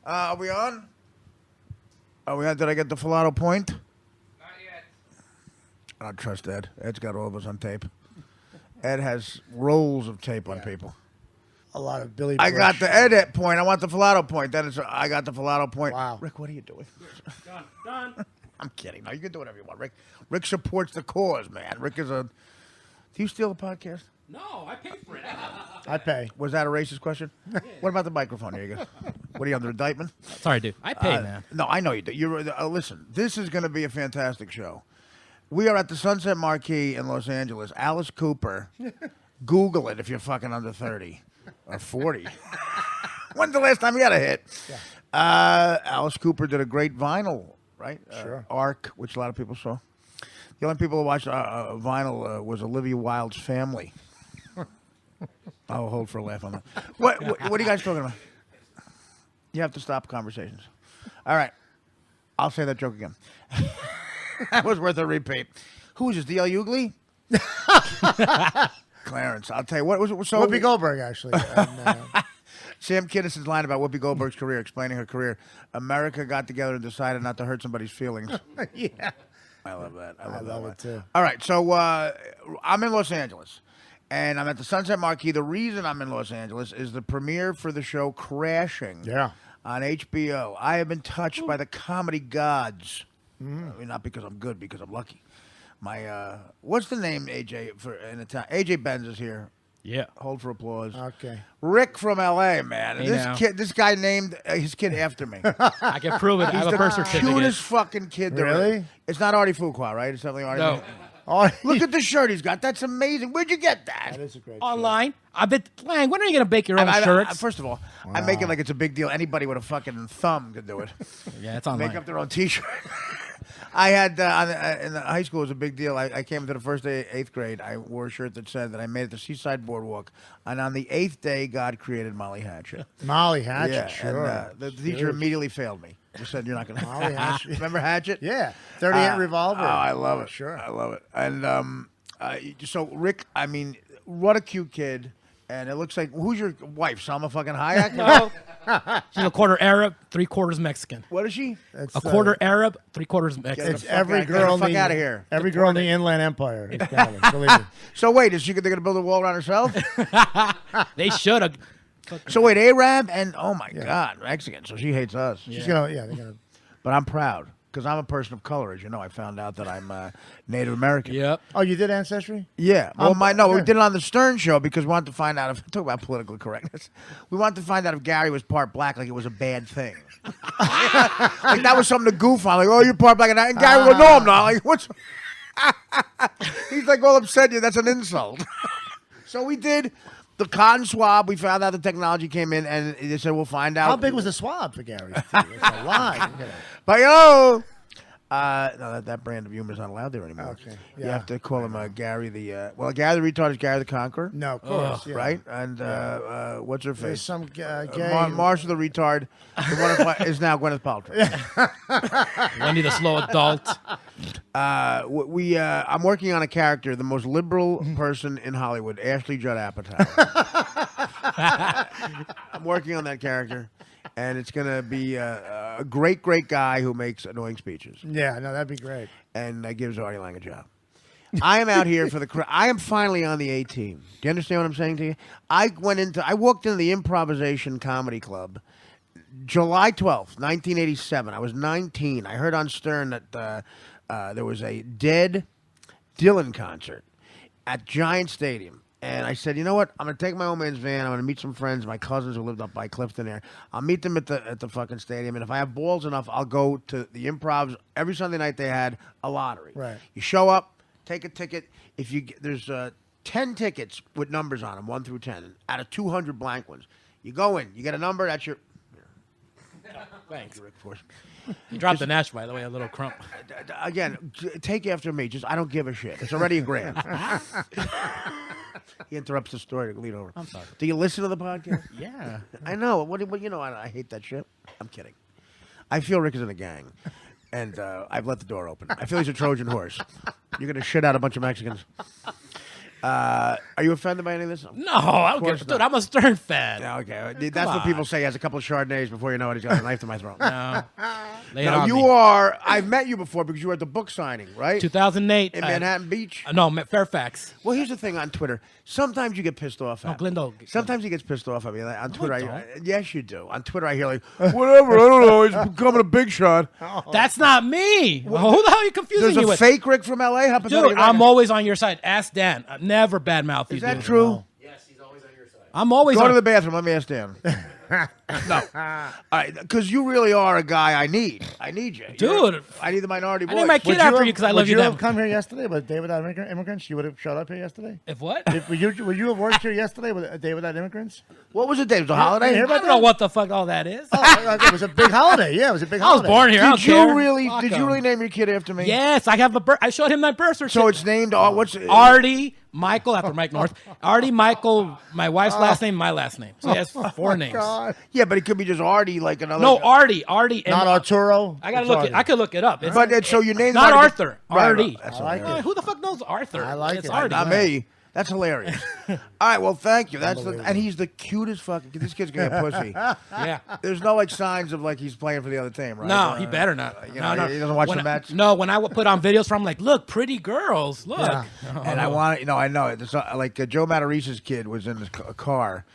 Are we on? Are we on? Did I get the Filato point? Not yet. I don't trust Ed. Ed's got all of us on tape. Ed has rolls of tape on people. A lot of Billy I Bush. got the Ed point. I want the Filato point. I got the Filato point. Wow. Rick, what are you doing? Done. I'm kidding. No, you can do whatever you want, Rick. Rick supports the cause, man. Rick is a... Do you steal the podcast? No, I paid for it. I pay. Was that a racist question? What about the microphone? Here you go. What are you, under indictment? Sorry, dude. I pay, man. No, I know you do. Listen, this is going to be a fantastic show. We are at the Sunset Marquee in Los Angeles. Alice Cooper. Google it if you're fucking under 30 or 40. When's the last time you had a hit? Yeah. Alice Cooper did a great vinyl, right? Sure. Arc, which a lot of people saw. The only people who watched vinyl was Olivia Wilde's family. I'll hold for a laugh on that. What are you guys talking about? You have to stop conversations. All right. I'll say that joke again. That was worth a repeat. Who is this, D.L. Hughley? Clarence. I'll tell you what. So Whoopi Goldberg, actually. Sam Kinnison's line about Whoopi Goldberg's career, explaining her career. America got together and decided not to hurt somebody's feelings. Yeah. I love that. I love it, too. All right, so I'm in Los Angeles, and I'm at the Sunset Marquee. The reason I'm in Los Angeles is the premiere for the show Crashing on HBO. I have been touched by the comedy gods. I mean, not because I'm good, because I'm lucky. My, what's the name, AJ, for in Italian? AJ Benz is here. Yeah. Hold for applause. Okay. Rick from L.A., man. Hey, This guy named his kid after me. I can prove it. I have a birth certificate. Cutest fucking kid there Really? is. It's not Artie Fuqua, right? It's definitely Artie. No. Oh, Look at the shirt he's got. That's amazing. Where'd you get that? that is a great Online. I bet, Lang, when are you going to bake your own shirts? First of all, I'm making like it's a big deal. Anybody with a fucking thumb could do it. Yeah, it's online. Make up their own T-shirt. I had in the high school, it was a big deal. I came to the first day, 8th grade. I wore a shirt that said that I made it to Seaside Boardwalk, and on the 8th day, God created Molly Hatchet. Molly Hatchet, Yeah, sure. and the teacher immediately failed me. Just said you're not going to. Molly Hatchet. Remember Hatchet? Yeah. 38 Revolver. Oh, I love it. Sure. I love it. And so Rick, I mean, what a cute kid. And it looks like, who's your wife? Salma fucking Hayek? No. She's a quarter Arab, 3/4 Mexican. What is she? It's, A quarter Arab, 3/4 Mexican. It's every girl in fuck the outta here. Every girl in the Inland Empire. It's got it, believe me. So wait, they're going to build a wall around herself? They should have. So wait, Arab and, oh my God, Mexican. So she hates us. She's gonna, they're gonna. But I'm proud. Because I'm a person of color, as you know. I found out that I'm Native American. Yep. Oh, you did Ancestry? Yeah. Well, we yeah. did it on the Stern Show because we wanted to find out if talk about political correctness. We wanted to find out if Gary was part black, like it was a bad thing. Like that was something to goof on. Like, oh, you're part black, and Gary would go, no, I'm not. Like, what's? He's like all upset. That's an insult. So we did the cotton swab. We found out the technology came in, and they said we'll find out. How big was the swab for Gary? It's a lot. But no, that brand of humor is not allowed there anymore. Okay, You yeah. have to call him Gary the. Gary the retard is Gary the Conqueror. No, of course. Yeah. Right? And what's her There's face? some gay. Marsha the retard is now Gwyneth Paltrow. Wendy the slow adult. I'm working on a character, the most liberal person in Hollywood, Ashley Judd Apatow. I'm working on that character, and it's going to be a great, great guy who makes annoying speeches Yeah, no, that'd be great. and gives Artie Lang a job. I am out here for I am finally on the A team. Do you understand what I'm saying to you? I walked into the Improvisation Comedy Club July 12th, 1987. I was 19. I heard on Stern that there was a Dead Dylan concert at Giant Stadium. And I said, you know what? I'm going to take my old man's van. I'm going to meet some friends, my cousins who lived up by Clifton there. I'll meet them at the fucking stadium. And if I have balls enough, I'll go to the Improvs. Every Sunday night they had a lottery. Right. You show up, take a ticket. If you there's 10 tickets with numbers on them, 1 through 10, out of 200 blank ones. You go in, you get a number, that's your... Thanks. Rick Force. You dropped the Nash, by the way, a little crump. Again, take after me. I don't give a shit. It's already a grand. He interrupts the story to lead over. I'm sorry. Do you listen to the podcast? Yeah. I know. What you know? I hate that shit. I'm kidding. I feel Rick is in a gang, and I've let the door open. I feel he's a Trojan horse. You're gonna shit out a bunch of Mexicans. Are you offended by any of this? No, I don't course get. not. Dude, I'm a Stern fan. Yeah, okay. That's what people say. He has a couple of Chardonnays before you know it. He's got a knife to my throat. No. Lay it Now, on you me. are. I've met you before because you were at the book signing, right? 2008 In Manhattan Beach. No, Fairfax. Well, here's the thing on Twitter. Sometimes you get pissed off. No, At Glendale. Sometimes he gets pissed off at me. Like, on Twitter, I yes, you do. On Twitter, I hear like, whatever. I don't know. He's becoming a big shot. That's not me. Who the hell are you confusing There's me a with? fake Rick from L.A. Dude, I'm always on your side. Ask Dan. I never badmouth you. Is that dude. true? Yes, he's always on your side. I'm always Go on. to the bathroom. Let me ask Dan. No. All right, because you really are a guy I need. I need you. Dude. I need the minority voice. I named my kid after you because I love you. Would you Damn. have come here yesterday with Day Without Immigrants? You would have showed up here yesterday? If what? Would you have worked here yesterday with A Day Without Immigrants? What was the day? It was a holiday? hear I about don't know what the fuck all that is. It was a big holiday. Yeah, it was a big I was holiday. born here. I don't Did you care. really? Fuck Did 'em. you really name your kid after me? Yes, I have I showed him my birth certificate. So it's named. What's Artie Michael after Mike North. Artie Michael, my wife's last name, my last name. So he has 4 names. God. Yeah, but it could be just Artie, like another. No, Artie. And Not Arturo. I gotta It's look Artie. it. I could look it up. It's But so your name's not Artie- Arthur. Right, Artie. That's I like hilarious. it. Who the fuck knows Arthur? I like it's it. Artie. Not me. That's hilarious. All right, well, thank you. And he's the cutest fucking. This kid's gonna get pussy. Yeah. There's no like signs of like he's playing for the other team, right? No, he better not. You No, know, no. he doesn't watch When the Mets. No, when I would put on videos from, like, look, pretty girls, look. Yeah. And I want to, I know it. It's, like Joe Matarice's kid was in his car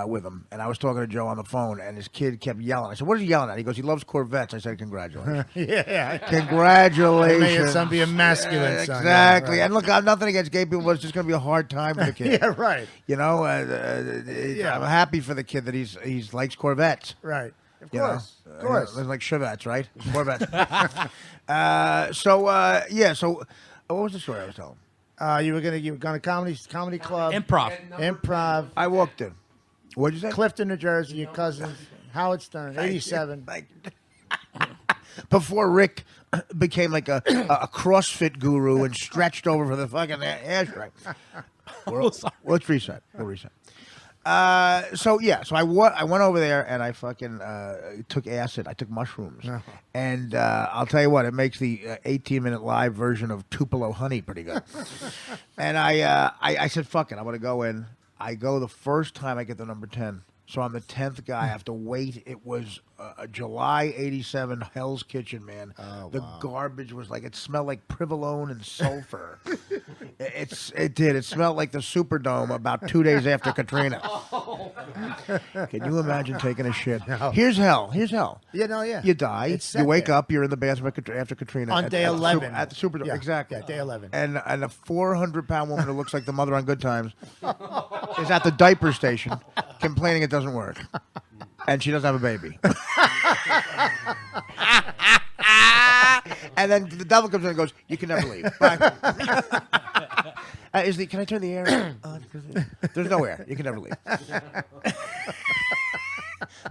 with him, and I was talking to Joe on the phone, and his kid kept yelling. I said, "What is he yelling at?" He goes, "He loves Corvettes." I said, "Congratulations, Yeah. congratulations." May his son be a masculine son. Exactly. Yeah, And look, I'm nothing against gay people, but it's just going to be a hard time for the kid. yeah, right. You know, Yeah. I'm happy for the kid that he's likes Corvettes. Right. Of You course. know? Of course. There's like Chevettes, right? Corvettes. So what was the story I was telling? You were gonna comedy club. Improv. I walked in. What'd you say? Clifton, New Jersey, your cousins. Howard Stern, 87. Like, before Rick became like a CrossFit guru and stretched over for the fucking ashtray. Let's reset. We'll reset. So I went over there and I fucking took acid. I took mushrooms, and I'll tell you what, it makes the 18-minute live version of Tupelo Honey pretty good. And I said, fuck it, I'm gonna go in. I go the first time I get the number 10. So I'm the 10th guy. I have to wait. It was a July '87 Hell's Kitchen, man. The garbage was like, it smelled like Provolone and sulfur. It did. It smelled like the Superdome about 2 days after Katrina. Can you imagine taking a shit? No. Here's hell. Here's hell. Yeah, no, yeah. You die. It's set You wake there. up. You're in the bathroom after Katrina. On day 11. At the Superdome. Yeah, Exactly. yeah, day 11. And a 400-pound woman who looks like the mother on Good Times is at the diaper station complaining it doesn't work. And she doesn't have a baby. And then the devil comes in and goes, "You can never leave. Bye." Can I turn the air on? There's no air. You can never leave.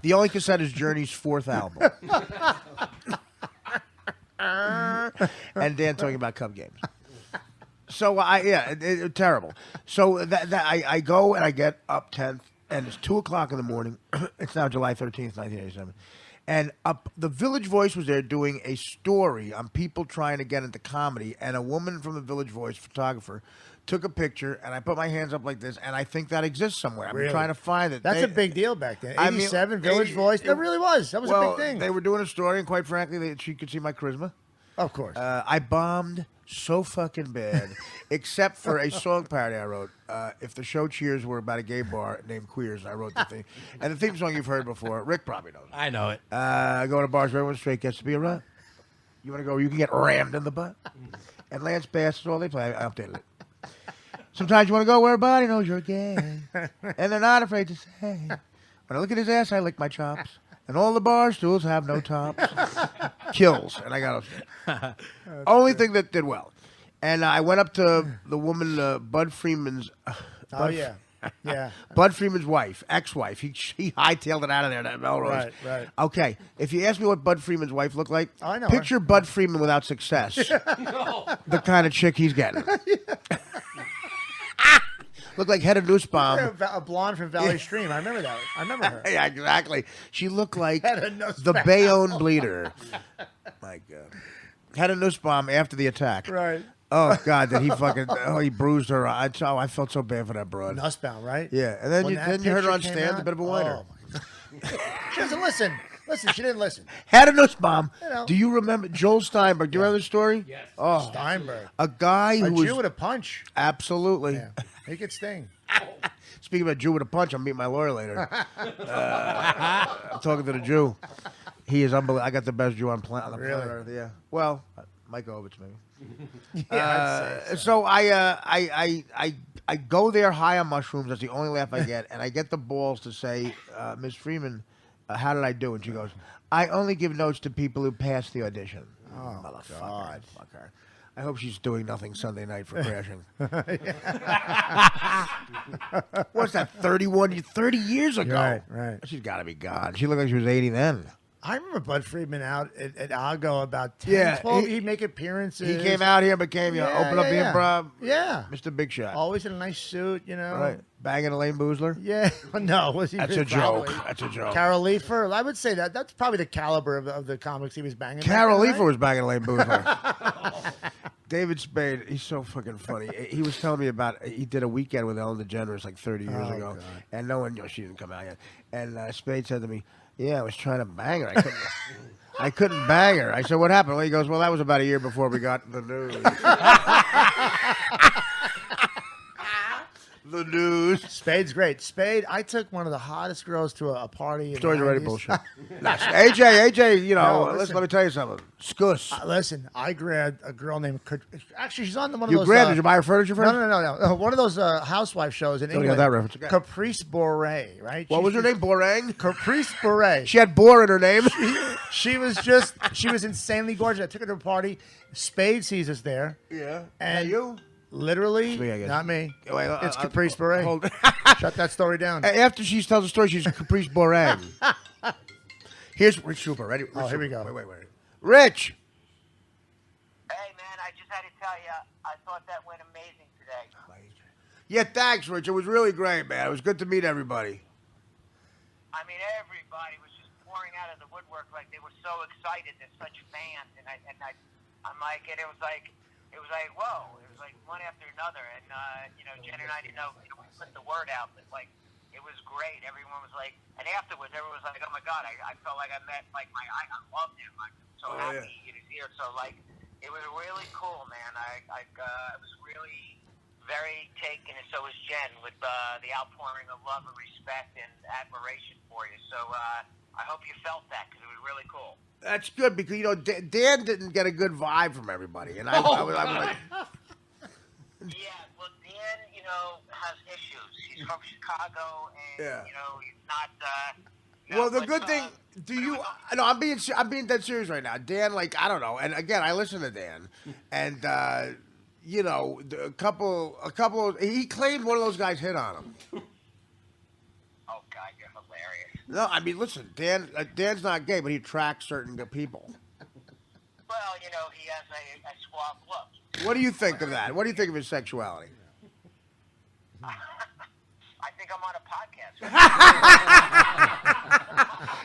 The only cassette is Journey's 4th album. And Dan talking about Cub games. So terrible. So I go and I get up 10th, and it's 2:00 in the morning. It's now July 13th, 1987. And the Village Voice was there doing a story on people trying to get into comedy, and a woman from the Village Voice, photographer, took a picture, and I put my hands up like this, and I think that exists somewhere. I've been Really? trying to find it. That's a big deal back then. I mean, 87, Village Voice. That really was. That was a big thing. They were doing a story, and quite frankly, she could see my charisma. Of course. I bombed so fucking bad, except for a song parody I wrote. If the show Cheers were about a gay bar named Queers, I wrote the theme. And the theme song you've heard before, Rick probably knows. I know it. I go to bars where everyone straight gets to be a rut. You want to go, you can get rammed in the butt. And Lance Bass is all they play. I updated it. Sometimes you want to go where everybody knows you're gay. And they're not afraid to say. When I look at his ass, I lick my chops. And all the bar stools have no tops. Kills. And I got upset. Only thing that did well. And I went up to the woman, Bud Freeman's. Yeah. Bud Freeman's wife, ex-wife. He hightailed it out of there, that Melrose. Right. Okay, if you ask me what Bud Freeman's wife looked like, I know picture Bud Freeman without success. The kind of chick he's getting. Looked like Hedda Nussbaum. A blonde from Valley Stream. I remember that. I remember her. Yeah, exactly. She looked like Hedda Nussbaum. the Bayonne Bleeder. My God. Hedda Nussbaum after the attack. Right. Oh God, did he fucking? Oh, he bruised her. I felt so bad for that broad. Nussbound, right? Yeah, and then When you that heard her on picture came stand, a out, bit of a whiner. oh, my God. She doesn't listen. Listen, she didn't listen. Had a nussbaum. You know. Do you remember Joel Steinberg? Do you remember the story? Yes. Oh, Steinberg. a guy who A was Jew with a punch. absolutely. Yeah, he could sting. Speaking about Jew with a punch, I'm meeting my lawyer later. I'm talking to the Jew. He is unbelievable. I got the best Jew on the planet Really? Earth. Yeah. Well, Mike Ovitz maybe. Yeah, I'd say So I go there high on mushrooms. That's the only laugh I get, and I get the balls to say, Miss Freeman, how did I do? And she goes, I only give notes to people who pass the audition. Oh, motherfucker! God. Fuck her. I hope she's doing nothing Sunday night for crashing. What's that? 30 years ago. Right, right. She's got to be gone. She looked like she was 80 then. I remember Bud Friedman out at Argo about 10, Yeah, 12. he- He'd make appearances. He came out here, became opened up the improv. Yeah. Mr. Big Shot. Always in a nice suit, you know. Right. Banging Elaine Boozler. Yeah. No, was he? That's a probably. joke. That's a joke. Carol Leifer. I would say that's probably the caliber of the comics he was banging. Carol back then, Leifer right? was banging Elaine Boozler. David Spade, he's so fucking funny. He was telling me about, he did a weekend with Ellen DeGeneres like 30 years ago. God. And no one, she didn't come out yet. And Spade said to me, yeah, I was trying to bang her. I couldn't bang her. I said, what happened? Well, he goes, well, that was about a year before we got the news. The news. Spade's great. Spade, I took one of the hottest girls to a party. In Story's the already 90s. bullshit. Nah, AJ, you know, No, listen. let me tell you something. Scuss. Listen, I grabbed a girl named. Actually, she's on one of You those. grabbed, did you buy her furniture first? No. One of those housewife shows in Don't England. get that reference. Okay. Caprice Bure, right? What was her name? Borang? Caprice Bure. She had Bore in her name. She was insanely gorgeous. I took her to a party. Spade sees us there. Yeah. And you? literally, me, I guess. not me. Wait, It's Caprice Bure. hold- Shut that story down. After she tells the story, she's Caprice Borang. Here's Rich Super. Ready? Oh, here we go. Wait. Rich. Hey, man, I just had to tell you, I thought that went amazing today. Yeah, thanks, Rich. It was really great, man. It was good to meet everybody. I mean, everybody was just pouring out of the woodwork like they were so excited. They're such fans, I'm like, and it was like, whoa! It was like one after another, and Jen and I didn't know. We put the word out, but like, it was great. Everyone was like, and afterwards, everyone was like, oh my God, I felt like I met like my I loved him. I'm so happy he was here. So like, it was really cool, man. I was really very taken, and so was Jen, with the outpouring of love and respect and admiration for you. So I hope you felt that, because it was really cool. That's good because Dan didn't get a good vibe from everybody, and I was like, Yeah, well, Dan, has issues. He's from Chicago, and Yeah. He's not. well, the good thing. Do you? No, I'm being dead serious right now. Dan, like, I don't know. And again, I listen to Dan, and a couple. He claimed one of those guys hit on him. Oh God, you're hilarious. No, I mean, listen, Dan's not gay, but he attracts certain people. Well, he has a suave look. What do you think of that? What do you think of his sexuality? I think I'm on a podcast.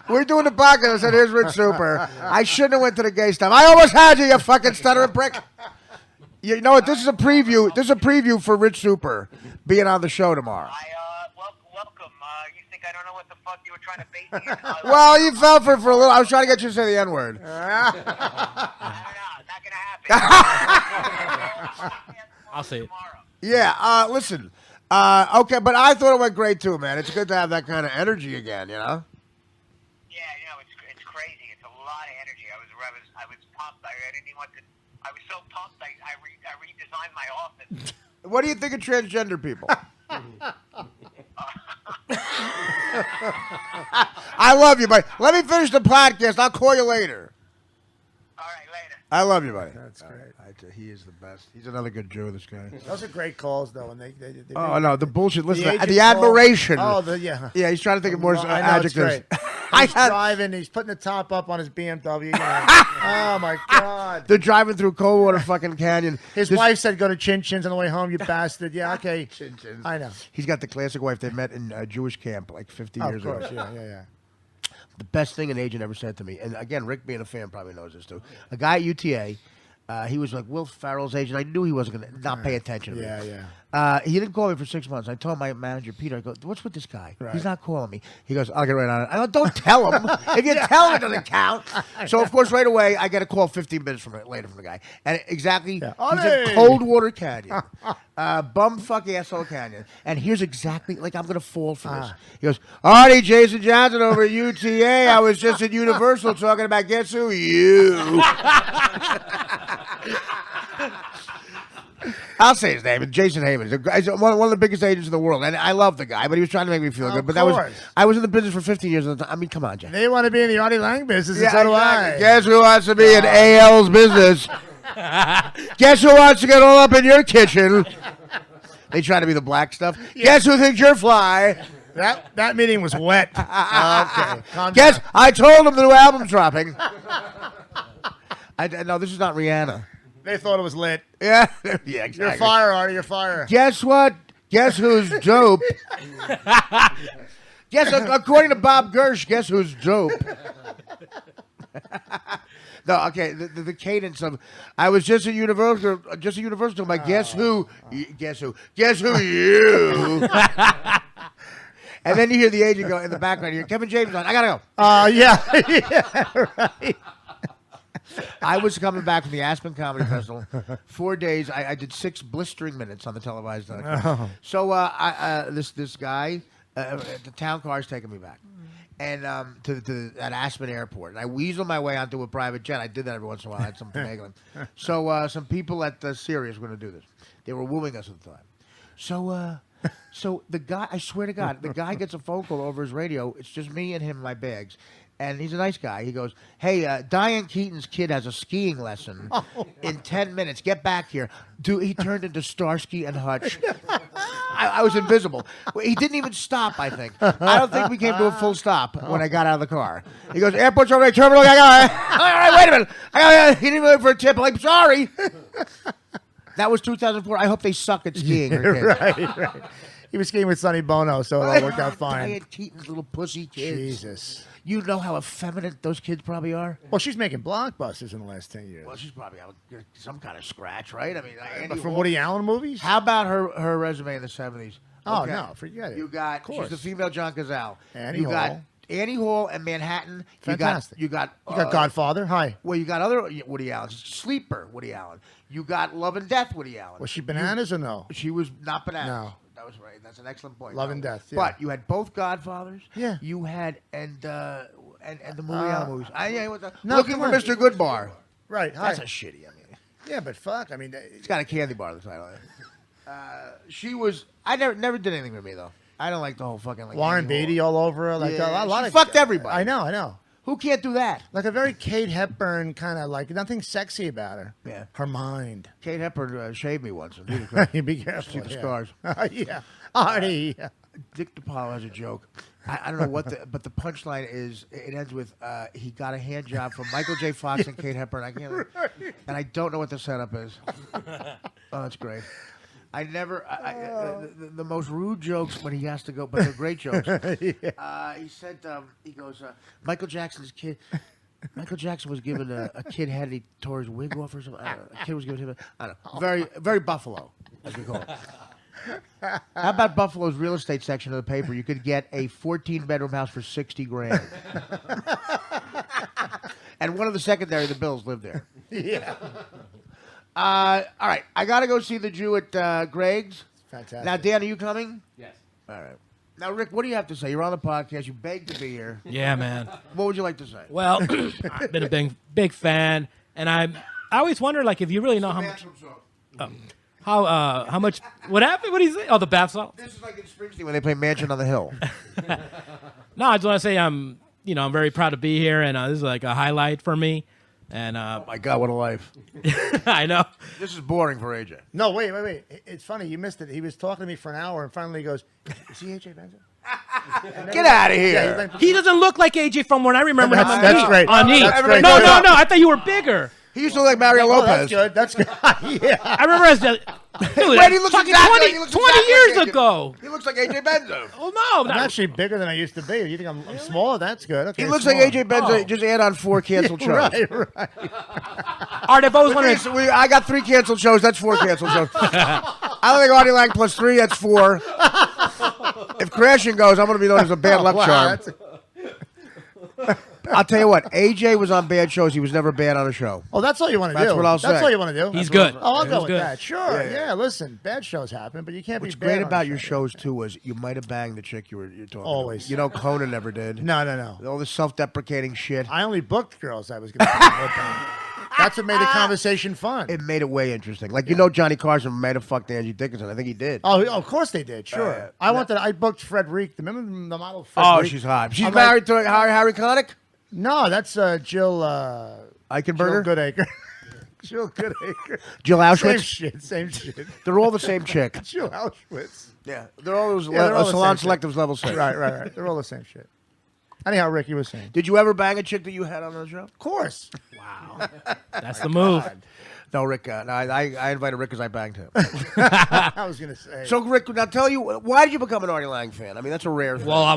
We're doing the podcast. I said, here's Rich Super. I shouldn't have went to the gay stuff. I almost had you, you fucking stuttering prick. You know what? This is a preview. This is a preview for Rich Super being on the show tomorrow. Welcome. You think I don't know what the fuck you were trying to bait me in? Well, you fell for it for a little. I was trying to get you to say the N-word. I don't know. Not gonna happen. I'll say it. Tomorrow. Yeah, listen. Okay, but I thought it went great too, man. It's good to have that kind of energy again, you know? Yeah, it's crazy. It's a lot of energy. I was pumped. I didn't even want to. I was so pumped. I redesigned my office. What do you think of transgender people? I love you, buddy. Let me finish the podcast. I'll call you later. All right, later. I love you, buddy. That's great. He is the best. He's another good Jew, this guy. Those are great calls, though. And they Oh, no, the bullshit. Listen, agent the call- admiration. Yeah. Yeah, he's trying to think of more I know, it's adjectives. great. I He's had, driving. He's putting the top up on his BMW. Oh, my God. they're driving through Coldwater fucking Canyon. His wife said, go to Chin Chin's on the way home, you bastard. Yeah, okay. Chin Chin's. I know. He's got the classic wife they met in Jewish camp like 50 years Of course, ago. yeah. The best thing an agent ever said to me, and again, Rick being a fan probably knows this too. A guy at UTA He was like Will Ferrell's agent. I knew he wasn't going to not pay attention to me. Yeah. He didn't call me for 6 months. I told my manager, Peter, I go, what's with this guy? Right. He's not calling me. He goes, I'll get right on it. I go, don't tell him. If you tell him, it doesn't count. So, of course, right away, I get a call 15 minutes later from the guy. And exactly, he's in Coldwater Canyon. Bumfuck asshole canyon. And here's exactly, like, I'm going to fall for this. He goes, Artie, Jason Johnson over at UTA. I was just at Universal talking about guess who? You. I'll say his name. Jason Heyman. He's one of the biggest agents in the world, and I love the guy. But he was trying to make me feel good. But I was in the business for 15 years. I mean, come on, Jack. They want to be in the Artie Lang business, and so do I. Guess who wants to be in AL's business? Guess who wants to get all up in your kitchen? They try to be the black stuff. Yeah. Guess who thinks you're fly? That meeting was wet. Okay. Guess I told him the new album's dropping. No, this is not Rihanna. They thought it was lit. Yeah, yeah, exactly. You're fire, Artie. You're fire. Guess what? Guess who's dope? According to Bob Gersh, guess who's dope? No, okay. The cadence of I was just at Universal. I'm like, guess who? Guess who? Guess who? You. And then you hear the agent go in the background. You hear Kevin James on. I gotta go. Yeah, right. I was coming back from the Aspen Comedy Festival. 4 days. I did 6 blistering minutes on the televised. So this guy, the town car's taking me back, and to at Aspen Airport. And I weaseled my way onto a private jet. I did that every once in a while. I had some finagling. So some people at Sirius were going to do this. They were wooing us at the time. So the guy, I swear to God, the guy gets a phone call over his radio. It's just me and him in my bags. And he's a nice guy. He goes, hey, Diane Keaton's kid has a skiing lesson in 10 minutes. Get back here. Dude, he turned into Starsky and Hutch. I was invisible. He didn't even stop, I think. I don't think we came to a full stop when I got out of the car. He goes, airport's over there, terminal. All right, wait a minute. He didn't wait for a tip. I'm like, sorry. That was 2004. I hope they suck at skiing. Right. He was skiing with Sonny Bono, so it all worked out fine. Diane Keaton's little pussy kids. Jesus. You know how effeminate those kids probably are? Well, she's making blockbusters in the last 10 years. Well, she's probably out some kind of scratch, right? I mean, But from Woody Allen movies? How about her resume in the 70s? Oh, Okay. no, forget it. You got, she's the female John Cazale. Annie you Hall. got Annie Hall and Manhattan. Fantastic. You got Godfather. Hi. Well, you got other Woody Allen. Sleeper Woody Allen. You got Love and Death Woody Allen. Was she Bananas or no? She was not Bananas. No. That was right. That's an excellent point. Love and Death, yeah. But you had both Godfathers. Yeah. You had and the Woody Allen movies. No, Looking come for on. Mr. Goodbar. Right. Hi. That's a shitty. I mean, Yeah, but fuck. I mean, it's got a candy bar. The title. She was. I never did anything with me though. I don't like the whole fucking like Warren Beatty all over her. Like Yeah, a lot she of fucked everybody. I know. Who can't do that? Like a very Kate Hepburn kind of like nothing sexy about her. Yeah. Her mind. Kate Hepburn shaved me once. You be careful. See the yeah. scars. Yeah. Artie. Yeah. Dick DiPaolo has a joke. I don't know what but the punchline is. It ends with he got a hand job from Michael J. Fox and Kate Hepburn. I can't, and I don't know what the setup is. Oh, that's great. I never the most rude jokes when he has to go, but they're great jokes. He said he goes Michael Jackson's kid. Michael Jackson was given a kid head. And he tore his wig off or something. A kid was given him. I don't know. Very Buffalo, as we call it. How about Buffalo's real estate section of the paper? You could get a 14-bedroom house for $60,000. And one of the secondary, the Bills lived there. Yeah. All right, I got to go see the Jew at Greg's. Fantastic. Now, Dan, are you coming? Yes. All right. Now, Rick, what do you have to say? You're on the podcast. You begged to be here. Yeah, man. What would you like to say? Well, I've been a big fan, and I always wonder, like, if you really know how much. How much? What happened? What did he say? Oh, the bath salt. This is like in Springsteen when they play Mansion on the Hill. No, I just want to say I'm very proud to be here, and this is like a highlight for me. And Oh my God, what a life! I know. This is boring for AJ. No, wait. It's funny. You missed it. He was talking to me for an hour, and finally he goes, "Is he AJ Benza?" Get out of here! Yeah, he's like, He doesn't look like AJ from when I remember him on That's E. great. On E. That's great. No. I thought you were bigger. He used to look like Mario oh, Lopez. that's good. That's good. Yeah. I remember Dude, Wait, he looks fucking exactly 20, like- he looks 20 exactly years like AJ. ago. He looks like AJ Benzo. Oh, no. I'm Not, actually bigger than I used to be. You think I'm smaller? That's good. Okay, He looks smaller. like AJ Benzo. Oh. Just add on 4 canceled shows. Right. all right, if I was wondering, I got 3 canceled shows. That's 4 canceled shows. I don't think Artie Lang plus 3. That's 4. If crashing goes, I'm going to be known as a bad luck Wow, charm. that's- I'll tell you what. AJ was on bad shows. He was never bad on a show. Oh, that's all you want to do. That's what I'll say. That's all you want to do. he's good. Oh, I'll He's go with good. that. Sure. Yeah, yeah. Listen, bad shows happen, but you can't What's be bad great on about a your show. shows too was you might have banged the chick you're talking. Always. To. You know, Conan never did. No. All this self-deprecating shit. I only booked girls I was going to. That's what made the conversation fun. It made it way interesting. Like you know, Johnny Carson might have fucked Angie Dickinson. I think he did. Oh, of course they did. Sure. I booked Frederic. Remember the model? Frederic? Oh, she's hot. She's I'm married to Harry Connick. No, that's Jill. Eichenberger. Jill Goodacre. Jill Goodacre. Jill Same Auschwitz. shit. Same shit. They're all the same chick. Jill Auschwitz. Yeah, they're all those Yeah, they're all the salon same selectives level 6. Right. They're all the same shit. Anyhow, Rick, you were saying. Did you ever bang a chick that you had on the show? Of course. Wow. That's the move. No, Rick. No, I invited Rick because I banged him. I was going to say. So, Rick, now tell you, why did you become an Artie Lang fan? I mean, that's a rare thing. Well, I've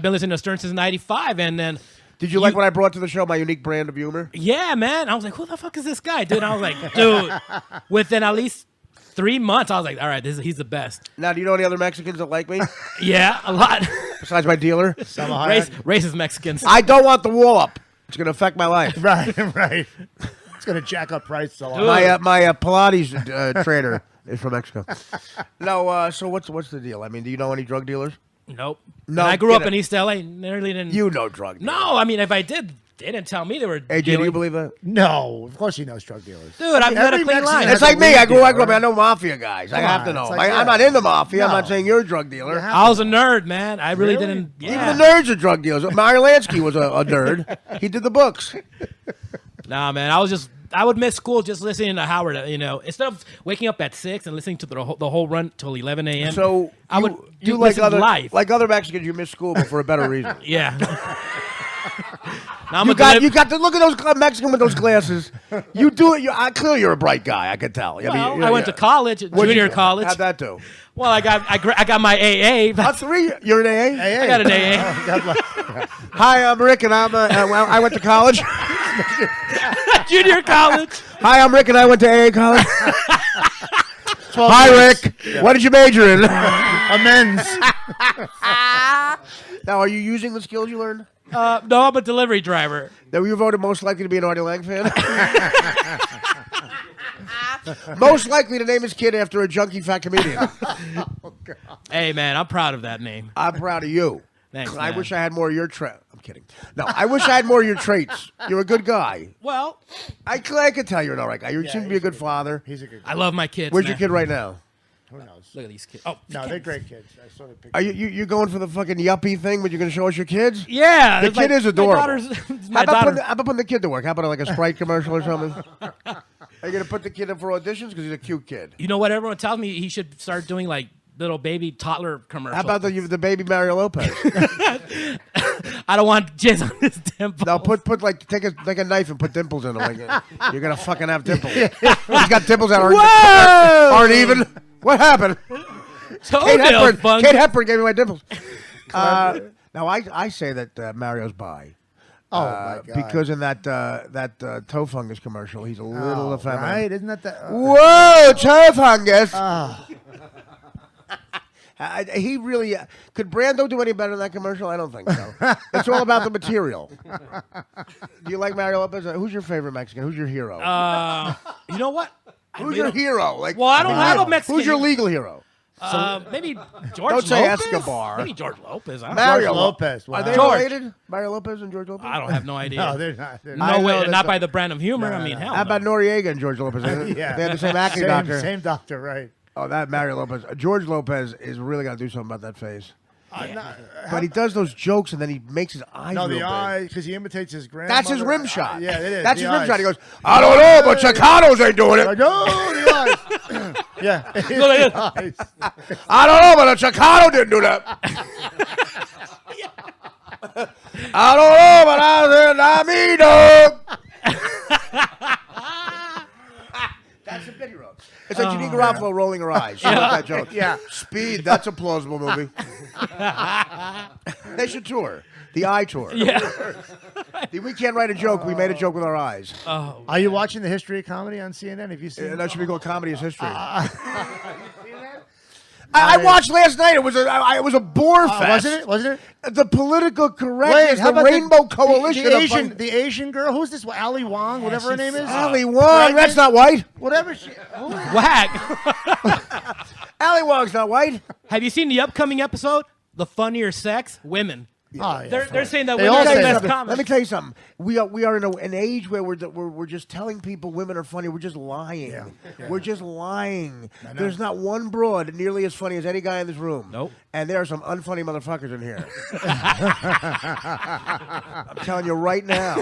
been listening to Stern since 95, and then did you like what I brought to the show, my unique brand of humor? yeah, man. I was like, who the fuck is this guy, dude? And I was like, dude. Within at least 3 months, I was like, all right, he's the best. Now, do you know any other Mexicans that like me? Yeah, a lot. Besides my dealer? Racist Mexicans. I don't want the wall up. It's going to affect my life. Right. It's going to jack up prices a lot. My Pilates trainer is from Mexico. No, so what's the deal? I mean, do you know any drug dealers? Nope. No, And I grew up get in it. East LA. Nearly didn't. You know drug dealers. No, I mean, if I did, they didn't tell me they were. AJ, do you believe that? No, of course he knows drug dealers. Dude, I've got a Every clean Mexican line. has It's like a me. weed I grew up. dealer. I know mafia guys. I Come have on, to know. it's like, I'm yeah. not in the mafia. I'm not No. saying you're a drug dealer. You have I was a nerd, man. I really, Really? didn't. Even Yeah. the nerds are drug dealers. Mario Lansky was a nerd. He did the books. Nah, man. I would miss school just listening to Howard. You know, instead of waking up at 6 and listening to the whole run till 11 a.m. So I would you do like listen other live. like other Mexicans. You miss school, but for a better reason. Yeah. Now I'm You a got to look at those Mexican with those glasses. You do it. Clearly, you're a bright guy. I could tell. Well, I went to college, junior college. How'd that do? Well, I got my AA. That's 3. You're an AA. I got an AA. God bless. Hi, I'm Rick, and I went to college. Junior college. Hi, I'm Rick, and I went to AA college. 12 Hi, years. Rick. What did you major in? Amends. Now, are you using the skills you learned? No, I'm a delivery driver. That you voted most likely to be an Artie Lang fan? Most likely to name his kid after a junkie fat comedian. Hey, man, I'm proud of that name. I'm proud of you. Thanks, I man. wish I had more of your I'm kidding. No, I wish I had more of your traits. You're a good guy. Well, I could tell you're an all right guy. You seem to be a good father. He's a good guy. I love my kids. Where's man. your kid right now? Who knows? Look at these kids. Oh, No, they're great kids. I saw the picture. Are you going for the fucking yuppie thing, but you're going to show us your kids? yeah. The it's kid is adorable. My How about, daughter. how about putting the kid to work? How about like a Sprite commercial or something? Are you going to put the kid in for auditions? Because he's a cute kid. You know what? Everyone tells me he should start doing like little baby toddler commercials. How about the baby Mario Lopez? I don't want jizz on his dimple. No, put like take a knife and put dimples in him. Like, you're gonna fucking have dimples. He's got dimples that aren't even. What happened? Kate Hepburn gave me my dimples. Now I say that Mario's bi. Oh my God! Because in that toe fungus commercial, he's a little effeminate. Right? Isn't that the? Whoa, toe fungus! Ah. He really could Brando do any better in that commercial? I don't think so. It's all about the material. Do you like Mario Lopez? Who's your favorite Mexican? Who's your hero? You know what? Who's your hero? Like, Well, I don't have a Mexican. Who's your legal hero? Maybe George Don't say Lopez? Escobar. Maybe George Lopez. I don't, Mario George Lopez. Wow. Are they George. related? Mario Lopez and George Lopez? I don't have no idea. No, they're not. They're No not. know way. that's Not a- by the brand of humor. I mean, hell. How about no. Noriega and George Lopez? Yeah. They had the same acting Same, doctor. same doctor, right? Oh, that Mario Lopez. George Lopez is really got to do something about that face. But he does those jokes and then he makes his eyes No, real the big. eye, because he imitates his grandmother. That's his rim shot. Yeah, it is. That's the his rim eyes. shot. He goes, I don't know, but Chicanos ain't doing it. Like, oh, the eyes. Yeah. Look at Eyes. I don't know, but a Chicano didn't do that. I don't know, but I said, I mean, dog. That's the bit he wrote. It's like Janine Garofalo rolling her eyes. She wrote that joke. Yeah. Speed, that's a plausible movie. They should tour. The eye tour. Yeah. We can't write a joke. We made a joke with our eyes. Are you watching the History of Comedy on CNN? Have you seen it? That should be called Comedy is History. I watched last night. It was a bore fest. Wasn't it? The political correctness, how the about Rainbow Coalition. The Asian girl. Who's this? Ali Wong, whatever her name is. Ali Wong. That's not white. Whatever she. Whack. Ali Wong's not white. Have you seen the upcoming episode? The funnier sex, women. Oh, yeah, They're saying that They women all are the say best that. comics. Let me tell you something. We are in an age where we're just telling people women are funny. We're just lying. Yeah. We're just lying. There's not one broad nearly as funny as any guy in this room. Nope. And there are some unfunny motherfuckers in here. I'm telling you right now.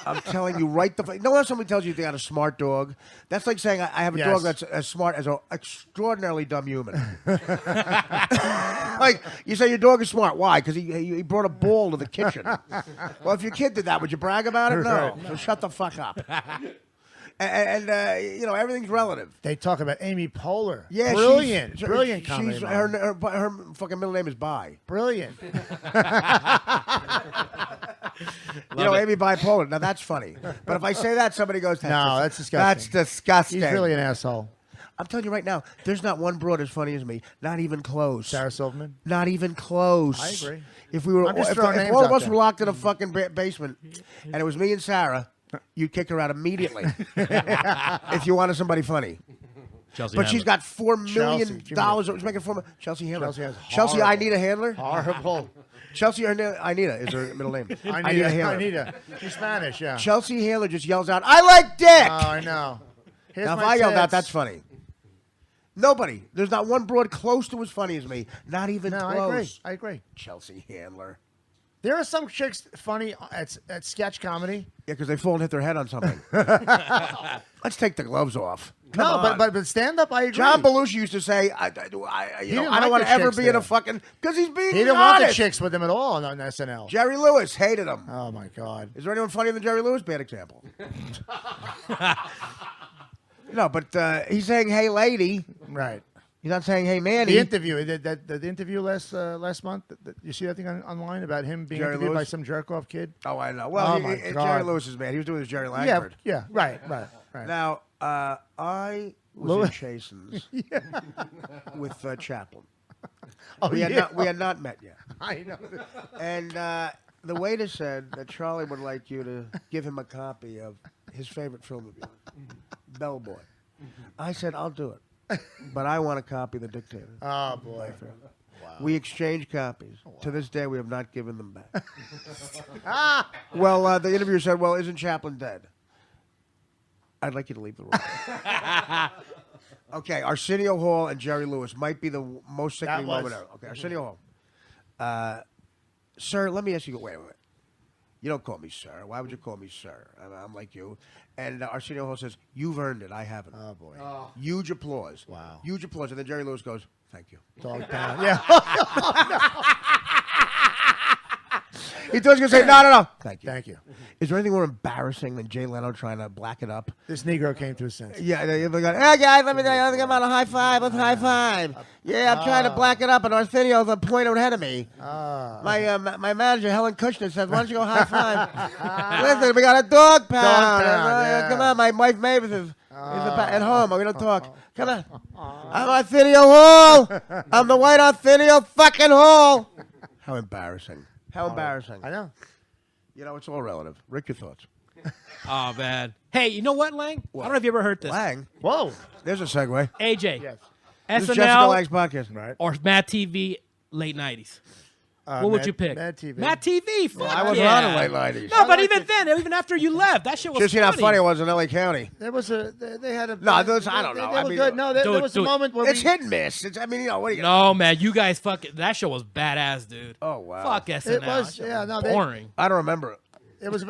I'm telling you right the. No one somebody tells you they got a smart dog. That's like saying I have a dog that's as smart as an extraordinarily dumb human. Like you say your dog is smart. Why? Because he brought a ball to the kitchen. Well, if your kid did that, would you brag about it? No. So shut the fuck up. And everything's relative. They talk about Amy Poehler. Yeah, brilliant comedy. Her fucking middle name is Bi. Brilliant. Amy bipolar. Now that's funny. But if I say that, somebody goes, No, that's disgusting. That's disgusting. He's really an asshole. I'm telling you right now, there's not one broad as funny as me. Not even close. Sarah Silverman. Not even close. I agree. If we were, I'm just if throwing names all of out us there. were locked in a fucking basement, and it was me and Sarah, you'd kick her out immediately. If you wanted somebody funny. Chelsea But she's Handler. got $4 million. Chelsea. She's making Chelsea Handler. Chelsea has I need a handler. Horrible. Chelsea Anita is her middle name. Anita Handler. Anita. She's Spanish, yeah. Chelsea Handler just yells out, "I like dick." Oh, I know. Here's Now, if my I yelled out, tits. that's funny. Nobody. There's not one broad close to as funny as me. Not even No, close. I agree. Chelsea Handler. There are some chicks funny at sketch comedy. Yeah, because they fall and hit their head on something. Let's take the gloves off. No, Come on. but stand up, I agree. John Belushi used to say, I didn't don't like want the to ever chicks be in a there. fucking... Because he's being He didn't want the honest. chicks with him at all on SNL. Jerry Lewis hated him. Oh, my God. Is there anyone funnier than Jerry Lewis? Bad example. No, but he's saying, "Hey, lady." Right. He's not saying, "Hey, Manny." The interview, the interview last month, you see that thing online about him being Jerry interviewed by Lewis? some jerk-off kid? Oh, I know. Well, Oh, my Jerry God. Lewis is mad. He was doing his Jerry Yeah, Langford. yeah, right. Now, I was Lewis- in Chasen's with Chaplin. Oh, We had not met yet. I know. And the waiter said that Charlie would like you to give him a copy of his favorite film of yours, Bellboy. I said, I'll do it. But I want a copy of The Dictator. Oh, boy. We exchanged copies. To this day, we have not given them back. Well, the interviewer said, "Well, isn't Chaplin dead?" I'd like you to leave the room. Okay, Arsenio Hall and Jerry Lewis might be the most sickening was. moment ever. Okay, Arsenio Hall. Sir, let me ask you. Wait. You don't call me sir. Why would you call me sir? I'm like you. And Arsenio Hall says, "You've earned it. I haven't." Oh, boy. Huge applause. Wow. Huge applause. And then Jerry Lewis goes, "Thank you." Dog down. Yeah. He thought he was going to say, no. Thank you. Thank you. Is there anything more embarrassing than Jay Leno trying to black it up? This Negro came to his senses. Yeah, they go, "Hey, guys, let me tell you, let's give out a high five. Let's high five." Yeah, I'm trying to black it up, and Arsenio's a point ahead of me. My manager, Helen Kushner, says, "Why don't you go high five?" Listen, we got a dog pound. yeah. Come on, my wife Mavis is at home. We're going to talk. Come on. I'm Arsenio Hall. I'm the white Arsenio fucking Hall. How embarrassing. How embarrassing. I know. You know, it's all relative. Rick, your thoughts? Oh, man. Hey, you know what, Lang? I don't know if you ever heard this. Lang. Whoa. There's a segue. AJ, Yes. This is Jessica Lang's SNL podcast. Right. or Mad TV late 90s? What would you pick? Mad TV. Mad TV. Fuck I wasn't yeah. on in late 90s. No, but like even then, even after you left, that shit was Just see how funny. funny it was in L.A. County. There was they had a No, those- I don't know. They I were mean, good. No, there Dude, was a dude. moment where It's we, hit and miss. What are you going to No, man, you guys fucking that show was badass, dude. Oh, wow. Fuck SNL. It was- That shit yeah, no, they- boring. I don't remember it. it was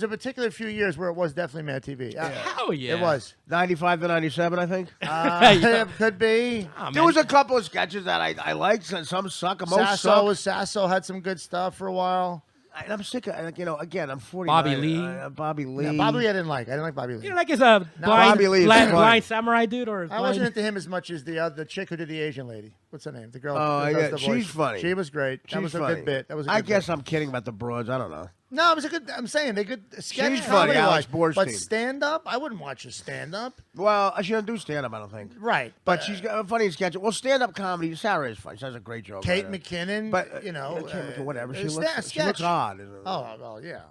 a particular few years where it was definitely Mad TV. Hell yeah, It was. 95 to 97, I think. It could be. Oh, There man. was a couple of sketches that I liked, and some suck. Most Sasso suck. Sasso had some good stuff for a while. And I'm sick of, again, I'm 49. Bobby Lee. Bobby Lee. No, Bobby Lee, I didn't like. I didn't like Bobby Lee. You know, like it's a Bobby Lee is funny. blind samurai dude, or I wasn't into him as much as the chick who did the Asian lady. What's her name? The girl. Oh, who does yeah, the she's voice. funny. She was great. That She's was a funny. good bit. That was. A good I guess bit. I'm kidding about the broads. I don't know. No, it was a good. I'm saying they good sketch. She's funny, Alex comedy-wise, But Borstein. stand up, I wouldn't watch a stand up. Well, she doesn't do stand-up, I don't think. Right, But she's got a funny sketch. Well, stand-up comedy, Sarah is funny. She has a great joke. Kate right? McKinnon. But, you know, Kate McKinnon, whatever. She sketch. looks odd. Oh well, yeah.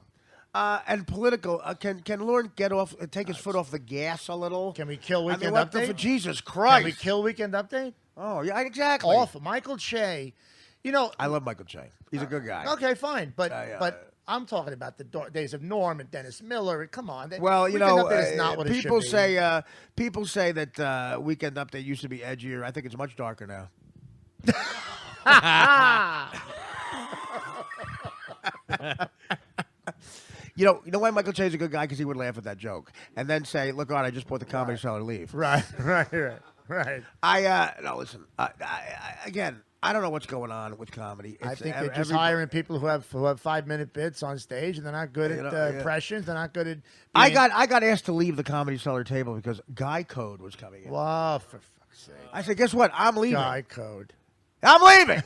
And political. Can Lauren take his foot off the gas a little? Can we kill Weekend what Update? For Jesus Can Christ. we kill Weekend Update? Oh, yeah, exactly. Awful. Michael Che. You know. I love Michael Che. He's a good guy. Okay, fine, but I'm talking about the days of Norm and Dennis Miller. Come on. Well, Weekend Update is not what it people should say. People say that Weekend Update used to be edgier. I think it's much darker now. You know why Michael Che's a good guy? Because he would laugh at that joke and then say, "Look, I just bought the Comedy Cellar. Leave." Right. No, listen. Again, I don't know what's going on with comedy. I think they're just hiring people who have 5-minute bits on stage, and they're not good at impressions. They're not good at. I got asked to leave the Comedy Cellar table because Guy Code was coming in. Wow, for fuck's sake! I said, "Guess what? I'm leaving." Guy Code. I'm leaving.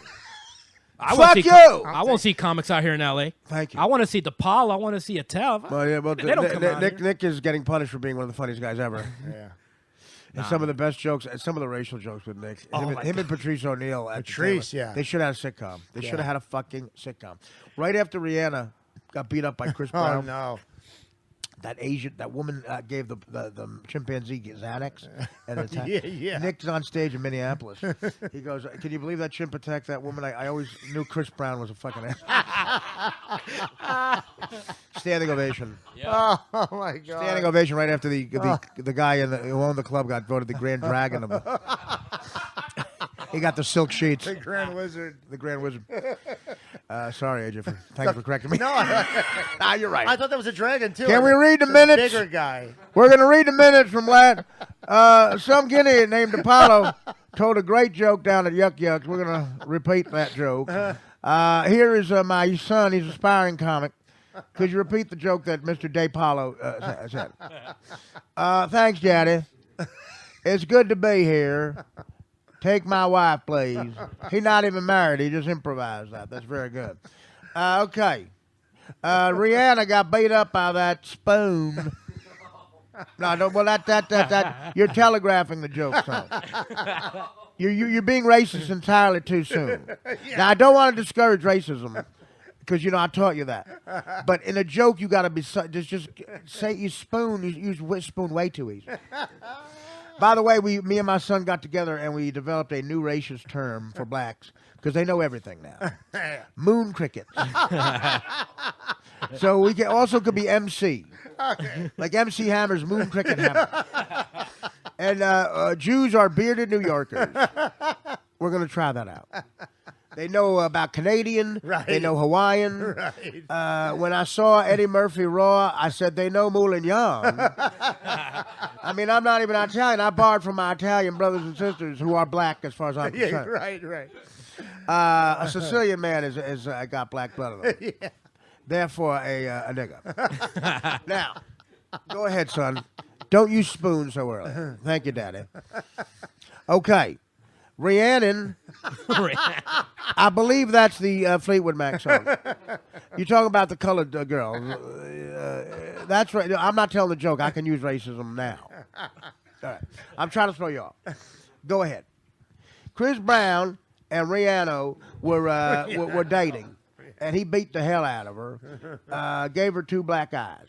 Fuck you! I won't see comics out here in L.A. Thank you. I want to see DePaul. I want to see Attell. Well, yeah, well, They don't come out here. Nick is getting punished for being one of the funniest guys ever. Yeah. And some of the best jokes, and some of the racial jokes with Nick. Him and Patrice O'Neill. Patrice, yeah. They should have had a sitcom. They should have had a fucking sitcom. Right after Rihanna got beat up by Chris Brown. Oh no. That woman gave the chimpanzee Xanax and attack. Yeah. Nick's on stage in Minneapolis. He goes, "Can you believe that chimp attacked that woman? I always knew Chris Brown was a fucking ass." Standing ovation. Oh my god. Standing ovation right after the guy who owned the club got voted the Grand Dragon of the. He got the silk sheets. The Grand Wizard. The Grand Wizard. Sorry, AJ. Thank you for correcting me. No, You're right. I thought that was a dragon too. Can we read the minutes? Bigger guy. We're going to read the minutes from some Guinea named Apollo told a great joke down at Yuck Yucks. We're going to repeat that joke. Here is my son. He's an aspiring comic. Could you repeat the joke that Mr. DePaulo said? Thanks, Daddy. It's good to be here. Take my wife, please. He's not even married. He just improvised that. That's very good. Okay. Rihanna got beat up by that spoon. No, well, that you're telegraphing the joke, son. You're being racist entirely too soon. Now, I don't want to discourage racism because I taught you that. But in a joke, you got to be just say you spoon. You use spoon way too easy. By the way, me and my son got together and we developed a new racist term for blacks because they know everything now. Moon crickets. So we could be MC. Okay. Like MC Hammer's Moon Cricket Hammer. And Jews are bearded New Yorkers. We're going to try that out. They know about Canadian. Right. They know Hawaiian. Right. When I saw Eddie Murphy Raw, I said, they know Moulin Young. I mean, I'm not even Italian. I borrowed from my Italian brothers and sisters who are black as far as I'm concerned. Right. A Sicilian man is got black blood in him. Yeah. Therefore, a nigga. Now, go ahead, son. Don't use spoon so early. Thank you, Daddy. Okay. Rhiannon, I believe that's the Fleetwood Mac song. You're talking about the colored girl. That's right. I'm not telling the joke. I can use racism now. All right. I'm trying to throw you off. Go ahead. Chris Brown and Rihanna were dating, and he beat the hell out of her, gave her 2 black eyes.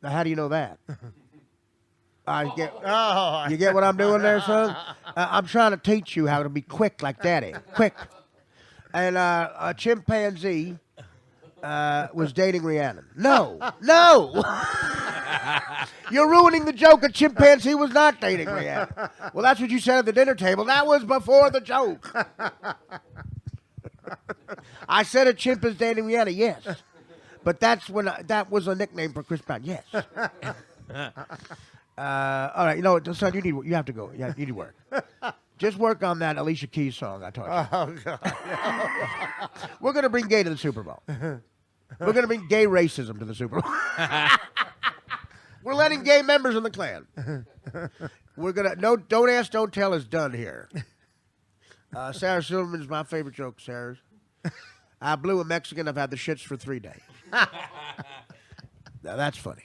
Now, how do you know that? You get what I'm doing there, son? I'm trying to teach you how to be quick like Daddy. Quick. And a chimpanzee was dating Rhiannon. No. You're ruining the joke. A chimpanzee was not dating Rhiannon. Well, that's what you said at the dinner table. That was before the joke. I said a chimp is dating Rhiannon, yes. But that's when that was a nickname for Chris Brown, yes. All right, son, you have to go. You need work. Just work on that Alicia Keys song I taught you. Oh, God. We're going to bring Gay to the Super Bowl. We're going to bring gay racism to the Super Bowl. We're letting gay members in the Klan. We're going to, no, don't ask, don't tell is done here. Sarah Silverman's my favorite joke, Sarah's. I blew a Mexican, I've had the shits for 3 days. Now that's funny.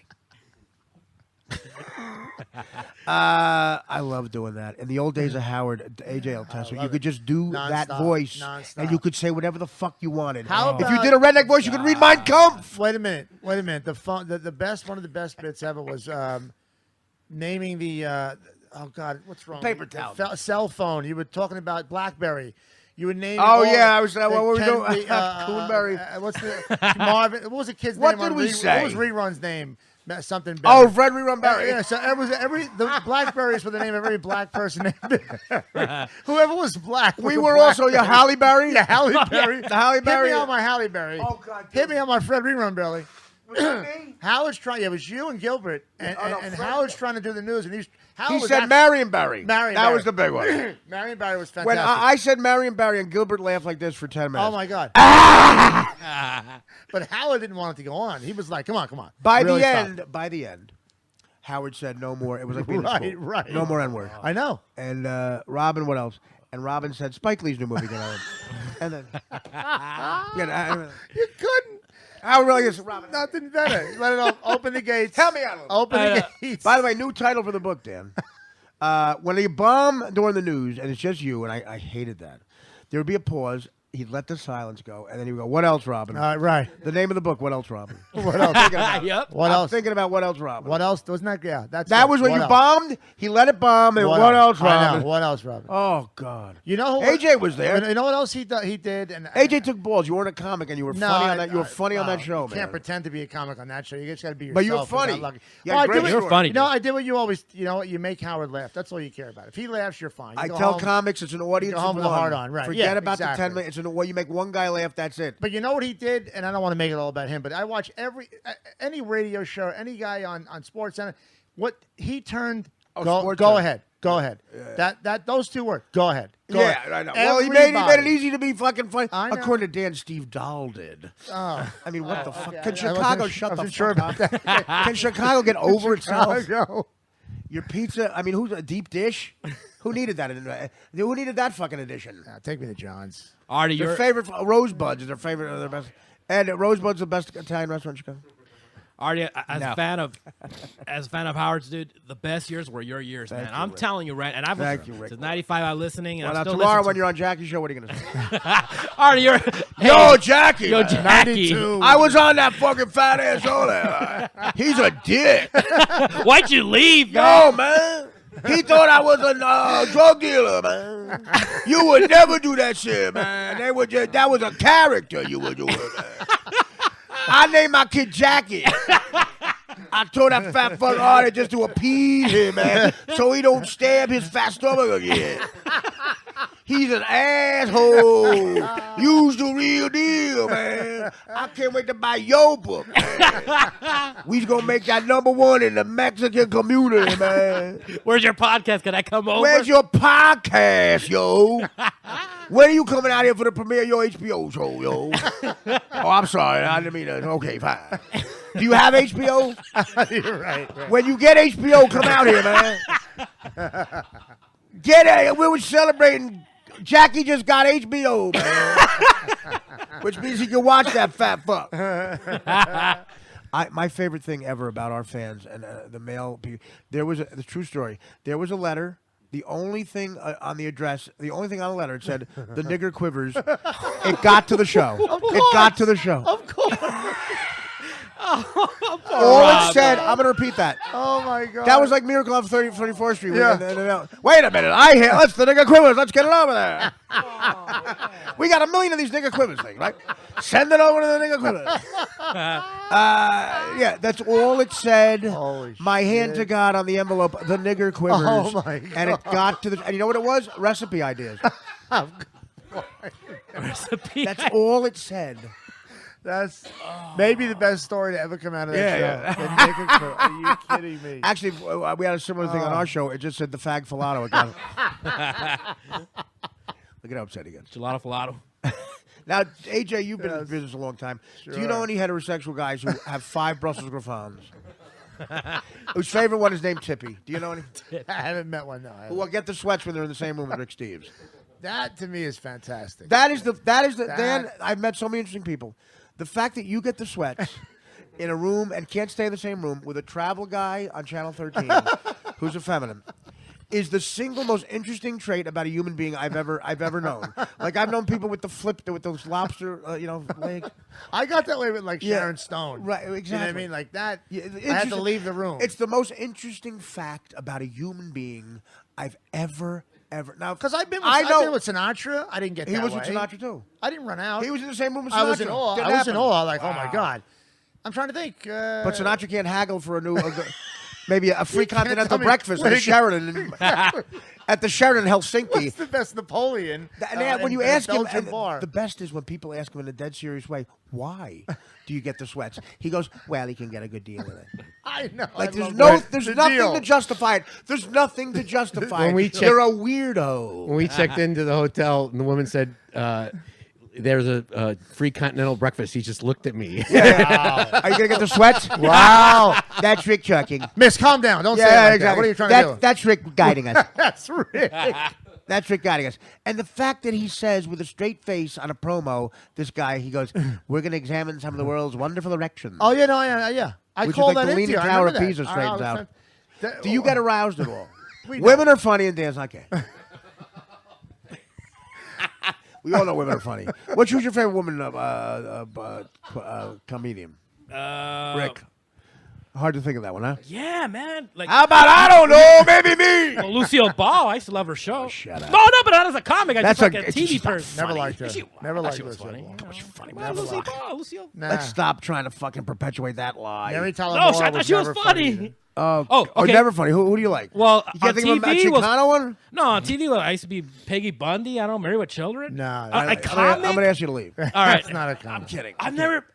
I love doing that. In the old days of Howard, AJ will test you could just do that voice, and you could say whatever the fuck you wanted. If you did a redneck voice, you could read Mein Kampf. Wait a minute. The best, one of the best bits ever was naming the oh God, what's wrong? Paper towel. Cell phone. You were talking about BlackBerry. You would name. Oh yeah, I was. What were we doing? Coonberry. What's the Marvin? What was the kid's What name? did we say? What was Rerun's name? Something. Berry. Oh, Fred Rerun Berry. Yeah, so it was the Blackberries were the name of every black person. Whoever was black. We were also your Halle Berry. Yeah, Halle Berry. The Halle Berry. Hit me on my Halle Berry. Oh God. Hit me on my Fred Rerun Berry. Was that me? Howard's trying. Yeah, it was you and Gilbert, and Howard's trying to do the news, and he said Marion Barry. That was the big one. Marion Barry was fantastic. When I said Marion Barry, and Gilbert laughed like this for 10 minutes. Oh my God! But Howard didn't want it to go on. He was like, "Come on." By really the end, Howard said no more. It was like being in school. Right. No more N-word. I know. And Robin, what else? And Robin said Spike Lee's new movie. And then You couldn't. I really is Robin. Nothing better. Let it open the gates. Help me out a little. Open the gates. By the way, new title for the book, Dan. When you bomb during the news, and it's just you, and I hated that, there would be a pause. He'd let the silence go, and then he would go, "What else, Robin?" Right. The name of the book, "What Else, Robin?" What else? Yep. What I'm else? thinking about what else, Robin. What else? Wasn't that? Yeah, That was when you bombed. He let it bomb, and what else, Robin? I know. What else, Robin? Oh God. You know who? AJ was there. You know what else he did? And AJ took balls. You weren't a comic, and you were funny on that. You were funny on that show, you man. can't pretend to be a comic on that show. You just got to be yourself. But you were funny. Well, I did what- You're funny. You know, I did what you always. You know what? You make Howard laugh. That's all you care about. If he laughs, you're fine. You I go tell home. comics it's an audience go home of with a one. heart on, right. Forget Yeah, about the exactly. 10 minutes. It's an you make one guy laugh, that's it. But you know what he did, and I don't want to make it all about him, but I watch any radio show, any guy on Sports Center. What he turned. Go ahead. Yeah. Those two words. Go ahead. Go ahead. I know. Well, he made it easy to be fucking funny. According to Dan, Steve Dahl did. Oh. I mean, what the fuck? Okay. Can Chicago shut the fuck up? That. Can Chicago get over itself? Chicago. Your pizza. I mean, who's a deep dish? Who needed that? Who needed that fucking edition? Take me to John's. Artie, Their favorite Rosebuds is their favorite. Their best. And Rosebud's the best Italian restaurant in Chicago. Artie, as a fan of Howard's, dude, the best years were your years, man. I'm telling you, right? And I've Thank you, Rick. since '95, I'm listening. And Well, I'm now still tomorrow listening when you're on Jackie's show, what are you gonna say? Artie, you're Yo, Jackie. Yo, man. Jackie. 92. I was on that fucking fat ass show there. He's a dick. Why'd you leave, man? Yo, man. He thought I was a drug dealer, man. You would never do that shit, man. That was a character you were doing, man. I named my kid Jackie. I told that fat fuck Artie just to appease him, man, so he don't stab his fat stomach again. He's an asshole. You's the real deal, man. I can't wait to buy your book, man. We's gonna make that #1 in the Mexican community, man. Where's your podcast? Can I come over? Where's your podcast, yo? When are you coming out here for the premiere of your HBO show, yo? Oh, I'm sorry. I didn't mean that. Okay, fine. Do you have HBO? You're right. When you get HBO, come out here, man. Get it. We were celebrating. Jackie just got HBO, man. Which means he can watch that fat fuck. My favorite thing ever about our fans and the male people, the true story. There was a letter. The only thing on the address, the only thing on the letter, it said, the nigger quivers. It got to the show. It got to the show. Of course. All it said, I'm going to repeat that. Oh, my God. That was like Miracle on 34th Street. Yeah. Wait a minute. Let's the nigger quivers. Let's get it over there. We got 1 million of these nigger quivers things, right? Send it over to the nigger quivers. Yeah, that's all it said. Holy my hand to God on the envelope, the nigger quivers. Oh, my God. And it got to the, and you know what it was? Recipe ideas. Recipe. That's all it said. That's maybe the best story to ever come out of that Yeah, show. The nigger crew. Are you kidding me? Actually, we had a similar thing on our show. It just said the fag filato. Look at how upset he gets. Gelato Filato. Now, AJ, you've been in business a long time. Do you know any heterosexual guys who have 5 Brussels Griffons? Whose favorite one is named Tippy? Do you know any? I haven't met one. No. Who will get the sweats when they're in the same room with Rick Steves? That to me is fantastic. That is the. Dan, I've met so many interesting people. The fact that you get the sweats in a room and can't stay in the same room with a travel guy on Channel 13 who's a feminine is the single most interesting trait about a human being I've ever known. Like I've known people with those lobster, legs. I got that way with like Sharon Stone. Right, exactly. You know what I mean? Like that. I had to leave the room. It's the most interesting fact about a human being I've ever now. Because I've been with Sinatra. I didn't get that He was way. with Sinatra too. I didn't run out. He was in the same room as Sinatra. I was in awe. Didn't I was in happen. awe. Like, Wow. oh my God. I'm trying to think. But Sinatra can't haggle for maybe a free can't continental tell me breakfast where at the to Sheraton. At the Sheraton in Helsinki. What's the best Napoleon? And when you ask him, bar. the best is when people ask him in a dead serious way, why do you get the sweats? He goes, well, he can get a good deal with it. I know. Like I there's love nothing to justify it. There's nothing to justify it. You're a weirdo. When we checked into the hotel, and the woman said, there's a free continental breakfast. He just looked at me. Yeah. Are you gonna get the sweats? Wow. That's Rick chucking. Miss, calm down. Don't say it like that. What are you trying to do? That's Rick guiding us. That's Rick. That's Rick guiding us. And the fact that he says with a straight face on a promo, this guy, he goes, we're going to examine some of the world's wonderful erections. Oh, yeah, no, yeah. I Which call is like that the into Leaning you. I Tower of remember Pisa that. straightens out. That- Do you get aroused at all? We Women are funny and Dan's not gay. We all know women are funny. Who's your favorite woman comedian? Rick. Hard to think of that one, huh? Yeah, man. Like, How about I don't know, maybe me? well, Lucille Ball. I used to love her show. Shut up. No, but not as a comic. I just like a it's TV just not person. Never liked her. Never liked She was Lucille funny. Ball. Come on, she's funny. Never Lucille liked Ball. Lucille. Nah. Let's stop trying to fucking perpetuate that lie. Mary Tyler No, Moore I thought she was never funny. either. Oh, okay. never funny. Who do you like? Well, You can't on think of a TV was Chicano one? no on TV. I used to be Peggy Bundy. I don't know, Married with Children. No, a I'm comic. going to ask you to leave. All right, That's not a comic. I'm kidding. I've never.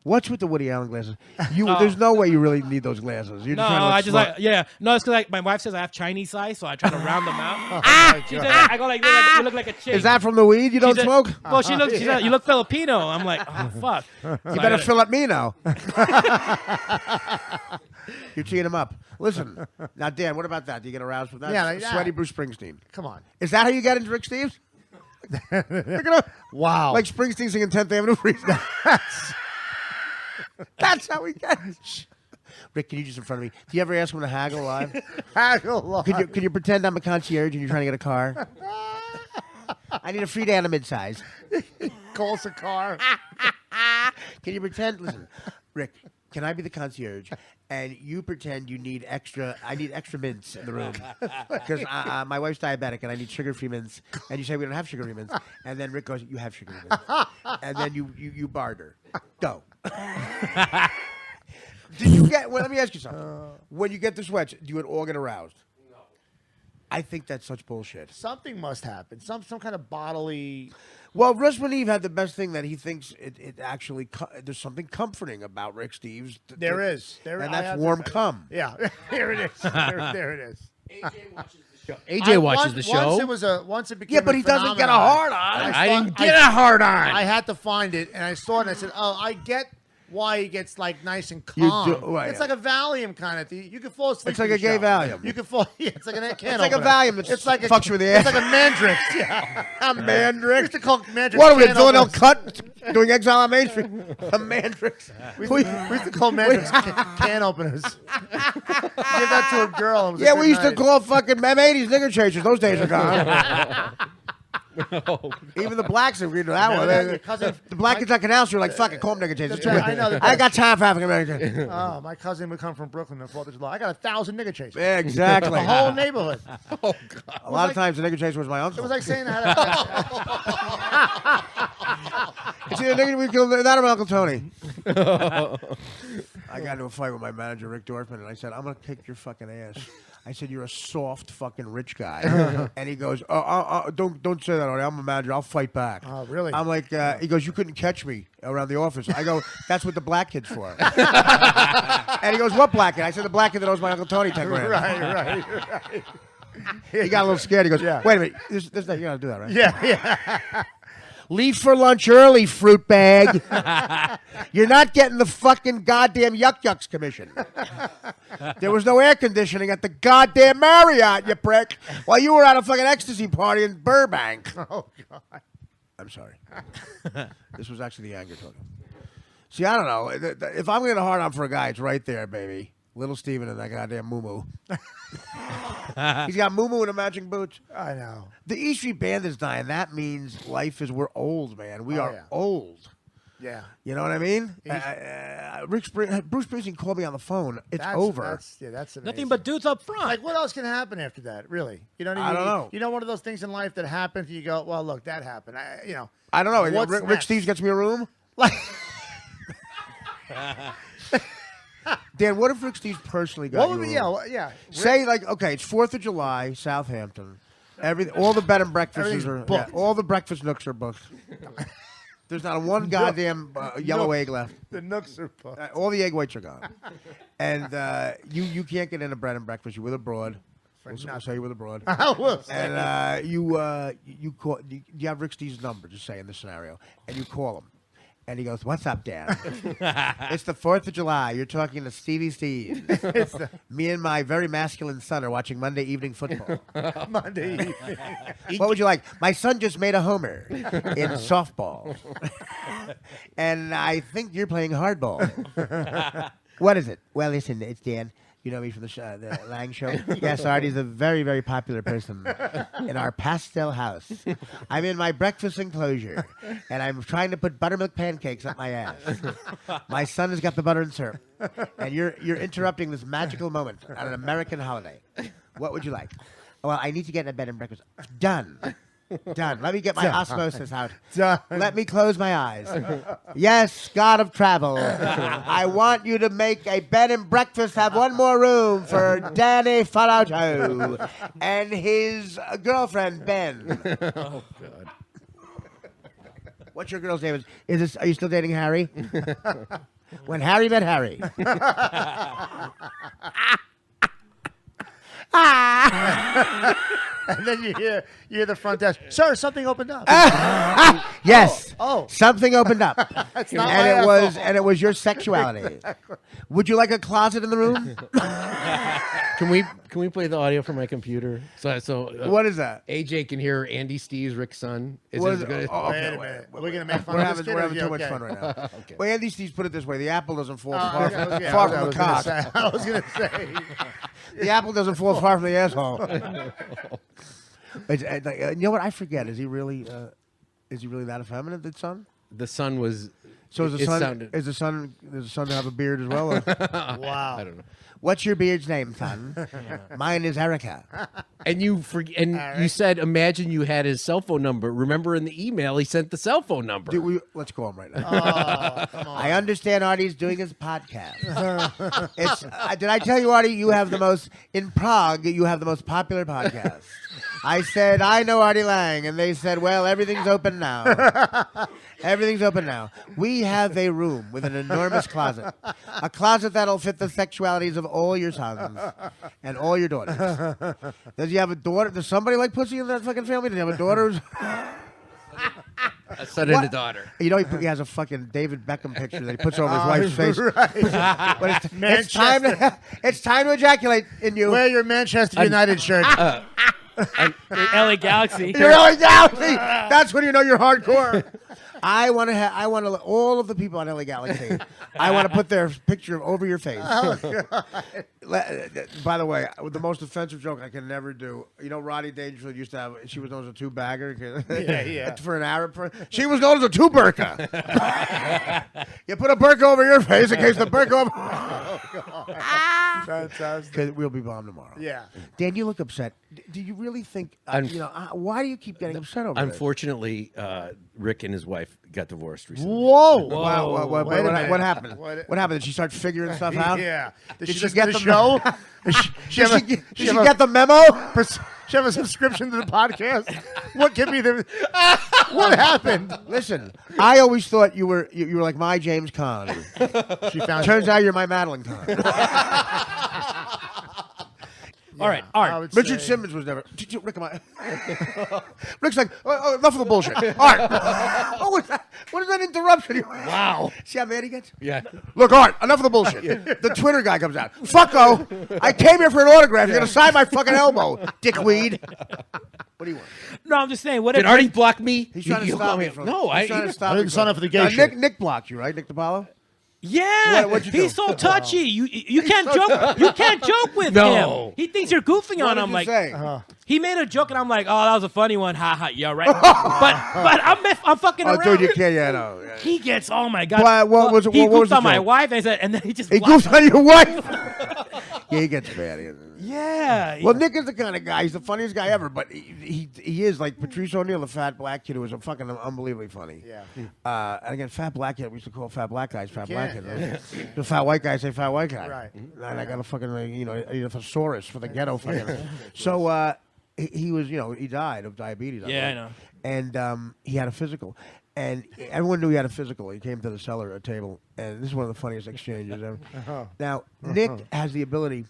What's with the Woody Allen glasses? There's no way you really need those glasses. You're No, just trying to look I just smart. like no. It's because my wife says I have Chinese eyes, so I try to round them out. Ah! She says, I go like, you look like a chick. Is that from the weed you don't She said- smoke? Well, she looks. She said, you look Filipino. I'm like, oh fuck. You better fill up me now. You're teeing him up. Listen, now Dan, what about that? Do you get aroused from that? Yeah, like that. Sweaty Bruce Springsteen. Come on. Is that how you get into Rick Steves? Look at him. Wow. Like Springsteen singing 10th Avenue Freestyle. That's how he gets. Rick, can you just in front of me? Do you ever ask him to haggle live? Haggle. Could you pretend I'm a concierge and you're trying to get a car? I need a free day on a midsize. Calls a car. Can you pretend? Listen, Rick, can I be the concierge and you pretend you need extra? I need extra mints in the room because my wife's diabetic and I need sugar-free mints. And you say we don't have sugar-free mints, and then Rick goes, "You have sugar-free mints," and then you barter. Go. Did you get? Well, let me ask you something. When you get the sweats, do you at all get aroused? No. I think that's such bullshit. Something must happen. Some kind of bodily. Well, Russ Eve had the best thing that he thinks it actually there's something comforting about Rick Steves. There is. And that's warm cum. Yeah. There it is. There it is. AJ watches the show. Once it became Yeah, but he doesn't get a hard on. I didn't get a hard on. I had to find it, and I saw it, and I said, "Oh, I get why he gets like nice and You calm. do- right, it's yeah. like a Valium kind of thing. You can fall asleep. It's like to a the gay show. Valium. You can fall. Yeah, it's like a can. It's like a opener. Valium that It's like fucks you in the ass. It's like a Mandrix. Yeah, A Mandrix. We used to call Mandrix. What are we, can Villanelle openers. Cut doing Exile on Main Street? A Mandrix. We used to call Mandrix can openers. Give that to a girl. It was a Yeah, good we used to night. call fucking M80s nigger chasers. Those days are gone. Even the blacks agreed to that one. Your cousin- The black kids on Canal Street were like, fucking call them nigger chasers. That's right, I know, I ain't got time for African Americans. Oh, my cousin would come from Brooklyn on 4th of July. I got 1,000 nigger chasers. Yeah, exactly. The whole neighborhood. A lot of times the nigger chaser was my uncle. It was like saying I had You see the nigger we killed that or my Uncle Tony. I got into a fight with my manager, Rick Dorfman, and I said, I'm going to kick your fucking ass. I said, you're a soft fucking rich guy. And he goes, don't say that, Artie. I'm a manager. I'll fight back. Oh, really? I'm like, he goes, you couldn't catch me around the office. I go, that's what the black kid's for. And he goes, what black kid? I said, the black kid that owes my Uncle Tony 10 grand. right. He got a little scared. He goes, Yeah. wait a minute. This, you're going to do that, right? Yeah. Leave for lunch early, fruit bag. You're not getting the fucking goddamn Yuck commission. There was no air conditioning at the goddamn Marriott, you prick, while you were at a fucking ecstasy party in Burbank. Oh, God. I'm sorry. This was actually the anger talking. See, I don't know. If I'm getting a hard on for a guy, it's right there, baby. Little Steven and that goddamn moo-moo. He's got moo-moo and a matching boots. I know. The E Street Band is dying. That means we're old, man. We are old. Yeah. You know what I mean? Bruce Springsteen called me on the phone. It's over. That's amazing. Nothing but dudes up front. Like, what else can happen after that, really? You know what I mean? I don't know. You know, one of those things in life that happens, you go, well, look, that happened. I don't know. What's Rick next? Steves gets me a room? Like, Dan, what if Rick Steves personally got what you would a be, room? yeah. Say, like, okay, it's 4th of July, Southampton. All the bed and breakfasts Everything's are booked. all the breakfast nooks are booked. There's not one goddamn yellow egg left. The nooks are booked. All the egg whites are gone. And you can't get in a bread and breakfast. You're with a broad. We'll say you're with a broad. I will say. And you call. You have Rick Steve's number, just say in this scenario, and you call him. And he goes, "What's up, Dan? It's the 4th of July. You're talking to Stevie Steve. Me and my very masculine son are watching Monday Evening Football. Monday evening. What would you like? My son just made a homer in softball. And I think you're playing hardball. What is it? Well, listen, it's Dan. You know me from the Lang Show? Yes, Artie's a very, very popular person in our pastel house. I'm in my breakfast enclosure, and I'm trying to put buttermilk pancakes up my ass. My son has got the butter and syrup, and you're interrupting this magical moment on an American holiday. What would you like? Well, I need to get in a bed and breakfast. Done. Done. Let me get my osmosis out. Done. Let me close my eyes. Yes, God of travel. I want you to make a bed and breakfast, have one more room for Danny Farauto and his girlfriend, Ben. Oh God. What's your girl's name? Are you still dating Harry? When Harry met Harry. And then you hear the front desk, sir, something opened up. Yes. Oh. Something opened up. That's not and my it was asshole. and it was your sexuality. Exactly. Would you like a closet in the room? Can we play the audio from my computer? So What is that? AJ can hear Andy Steve's Rick's son. What is it it? good? Oh, Wait okay, a wait. minute. We're going to make fun We're of having, this kid, we're or having is too he much okay? fun right now. Okay. Well, Andy Steve's put it this way: the apple doesn't fall Yeah, far I from was the gonna cock. say- I was going to say. The apple doesn't fall far from the asshole. You know what? I forget. Is he really that effeminate? The son? The son was. So is the it son? sounded- Is the son? Does the son have a beard as well? Or- Wow. I don't know. What's your beard's name, son? Mine is Erica. And you you said, imagine you had his cell phone number. Remember in the email he sent the cell phone number. Let's call him right now. Oh, come on. I understand Artie's doing his podcast. Did I tell you, Artie, you have the most, in Prague, you have the most popular podcast. I said, I know Artie Lang. And they said, well, everything's open now. Everything's open now. We have a room with an enormous closet. A closet that'll fit the sexualities of all your sons and all your daughters. Does he have a daughter? Does somebody like pussy in that fucking family? Does he have a daughter? A son and a daughter. You know, he has a fucking David Beckham picture that he puts over his wife's face. Right. But it's time to ejaculate in you. Wear your Manchester United shirt. LA Galaxy. You're LA Galaxy. That's when you know you're hardcore. I want to all of the people on LA Galaxy. I want to put their picture over your face. By the way, the most offensive joke I can never do. You know, Roddy Dangerfield used to have. She was known as a two-bagger. Yeah. For an Arab person, she was known as a two-burqa. You put a burqa over your face in case the burqa over. Fantastic. 'Cause we'll be bombed tomorrow. Yeah. Dan, you look upset. Do you really think? Why do you keep getting upset over this? Unfortunately, Rick and his wife got divorced recently. Whoa. Wow, Wait a minute. what happened? What- What happened? Did she start figuring stuff out? Yeah. Did Did she she just get get the the show? Did Did she get the memo? She have a subscription to the podcast? What give me the? What happened? Listen, I always thought you were like my James Caan. She found. Turns out you're my Madeline Caan. All right, I Art. would Richard say- Simmons was never. Rick, am I? Rick's like, enough of the bullshit. All right. What was that? What is that interruption? Wow. See how mad he gets? Yeah. Look, Art, enough of the bullshit. The Twitter guy comes out. Fucko, I came here for an autograph. You're going to sign my fucking elbow, dickweed. What do you want? No, I'm just saying. What Did if Artie block me? He's trying to You stop call me me- from. No, he's trying to stop I me didn't sign from- up for the gay shit. Nick blocked you, right? Nick DiPaolo? Yeah, What'd you do? he's so touchy. You can't joke. You can't joke with No. him. He thinks you're goofing What on did him. you Like say? he made a joke, and I'm like, oh, that was a funny one. Ha ha. Yeah, right. but I'm fucking Oh, around. dude, you can't. Yeah, no. Yeah. He gets. Oh my god. What was it- He what was goofed the on my joke? wife, and then he just. He blocked- goofed on your wife. Yeah, he gets mad. Yeah. Well, Nick is the kind of guy. He's the funniest guy ever. But he is like Patrice O'Neal, the fat black kid who was a fucking unbelievably funny. Yeah. And again, fat black kid. We used to call fat black guys fat black can't, kids. Right? The fat white guy say fat white guy. Right. And I got a fucking a thesaurus for the ghetto. Fucking. So he was he died of diabetes. Yeah, I know. And he had a physical. And everyone knew he had a physical. He came to the cellar table, and this is one of the funniest exchanges ever. Now, Nick has the ability,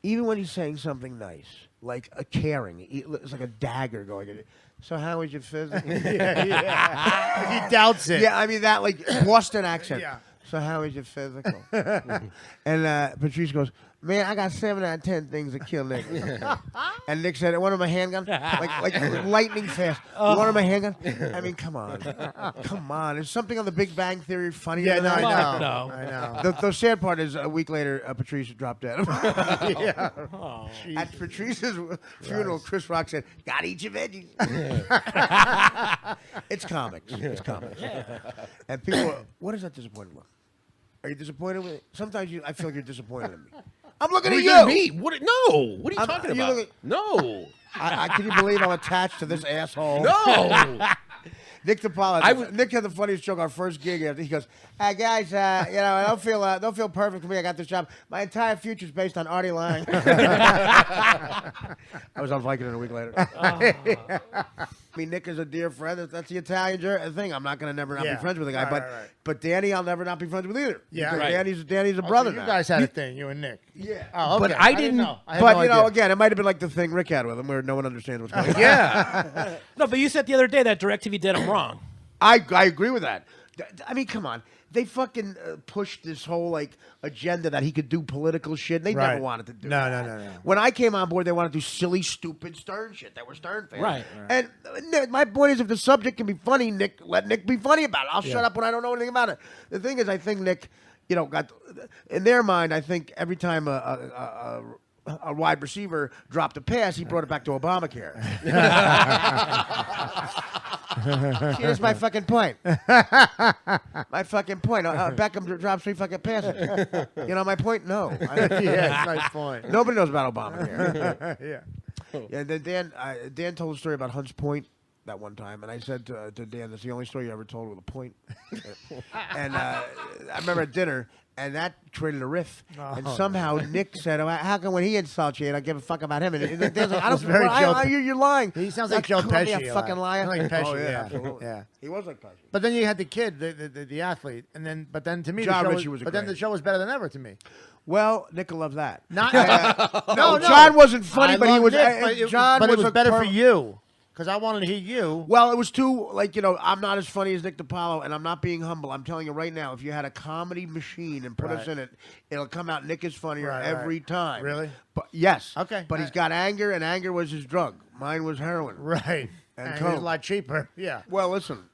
even when he's saying something nice, like a caring, it's like a dagger going at it. So how was your physical? yeah. He doubts it. Yeah, I mean that like Boston accent. Yeah. So how is your physical? And Patrice goes, man, I got 7 out of 10 things that kill niggas. And Nick said, one of my handgun, like lightning fast. One of my handgun. I mean, come on, come on. Is something on the Big Bang Theory funny? Yeah, than no, I that? know. No. I know. The sad part is a week later, Patrice dropped dead. Yeah. At Patrice's funeral, Chris Rock said, "Gotta eat your veggies." It's comics. It's comics. And people, what is that disappointed with? Are you disappointed with it? Sometimes I feel like you're disappointed in me. I'm looking at you. Me? What? No. What are you talking you about? look No. Can you believe I'm attached to this asshole? No. Nick DiPaolo. Nick had the funniest joke. Our first gig, after he goes, "Hey guys, I don't feel perfect for me. I got this job. My entire future is based on Artie lying." I was on Viking a week later. I mean, Nick is a dear friend. That's the Italian thing. I'm not going to never not be friends with the guy, Right. but Danny, I'll never not be friends with either. Yeah, Because right. Danny's a brother So you now. guys had a thing, you and Nick. Yeah. Oh, okay. But I didn't didn't- know. I had But no you know, idea. again, it might have been like the thing Rick had with him, where no one understands what's going on. Yeah. No, but you said the other day that DirecTV did him wrong. I agree with that. I mean, come on. They fucking pushed this whole like agenda that he could do political shit. They never Right. wanted to do No, that. no. When I came on board, they wanted to do silly, stupid Stern shit. They were Stern fans. Right. And my point is, if the subject can be funny, let Nick be funny about it. I'll shut up when I don't know anything about it. The thing is, I think Nick, got in their mind. I think every time a wide receiver dropped a pass, he brought it back to Obamacare. See, that's my fucking point. My fucking point. Beckham drops 3 fucking passes. My point? No. Yeah, nice point. Nobody knows about Obamacare. Yeah. Yeah, then Dan told a story about Hunts Point that one time, and I said to Dan, "That's the only story you ever told with a point." And I remember at dinner, and that created a riff. And somehow Nick said, "How come when he insults you, I don't give a fuck about him?" And Dan's like, "I don't. very Joe- You're lying." He sounds like Call Joe me Pesci. a fucking liar. Like Pesci, Oh, yeah. absolutely. Yeah. He was like Pesci. But then you had the kid, the athlete, but then to me, John the show Ritchie was a but then great- the show was better than ever to me. Well, Nick will love that. Not, No, John wasn't funny, I but he love was. Nick, John but it was a better per- for you because I wanted to hear you. Well, it was too, I'm not as funny as Nick DiPaolo, and I'm not being humble. I'm telling you right now, if you had a comedy machine and put us in it, it'll come out Nick is funnier every time. Really? But yes. Okay. But he's got anger, and anger was his drug. Mine was heroin. Right. And And coke. it's a lot cheaper. Yeah. Well, listen,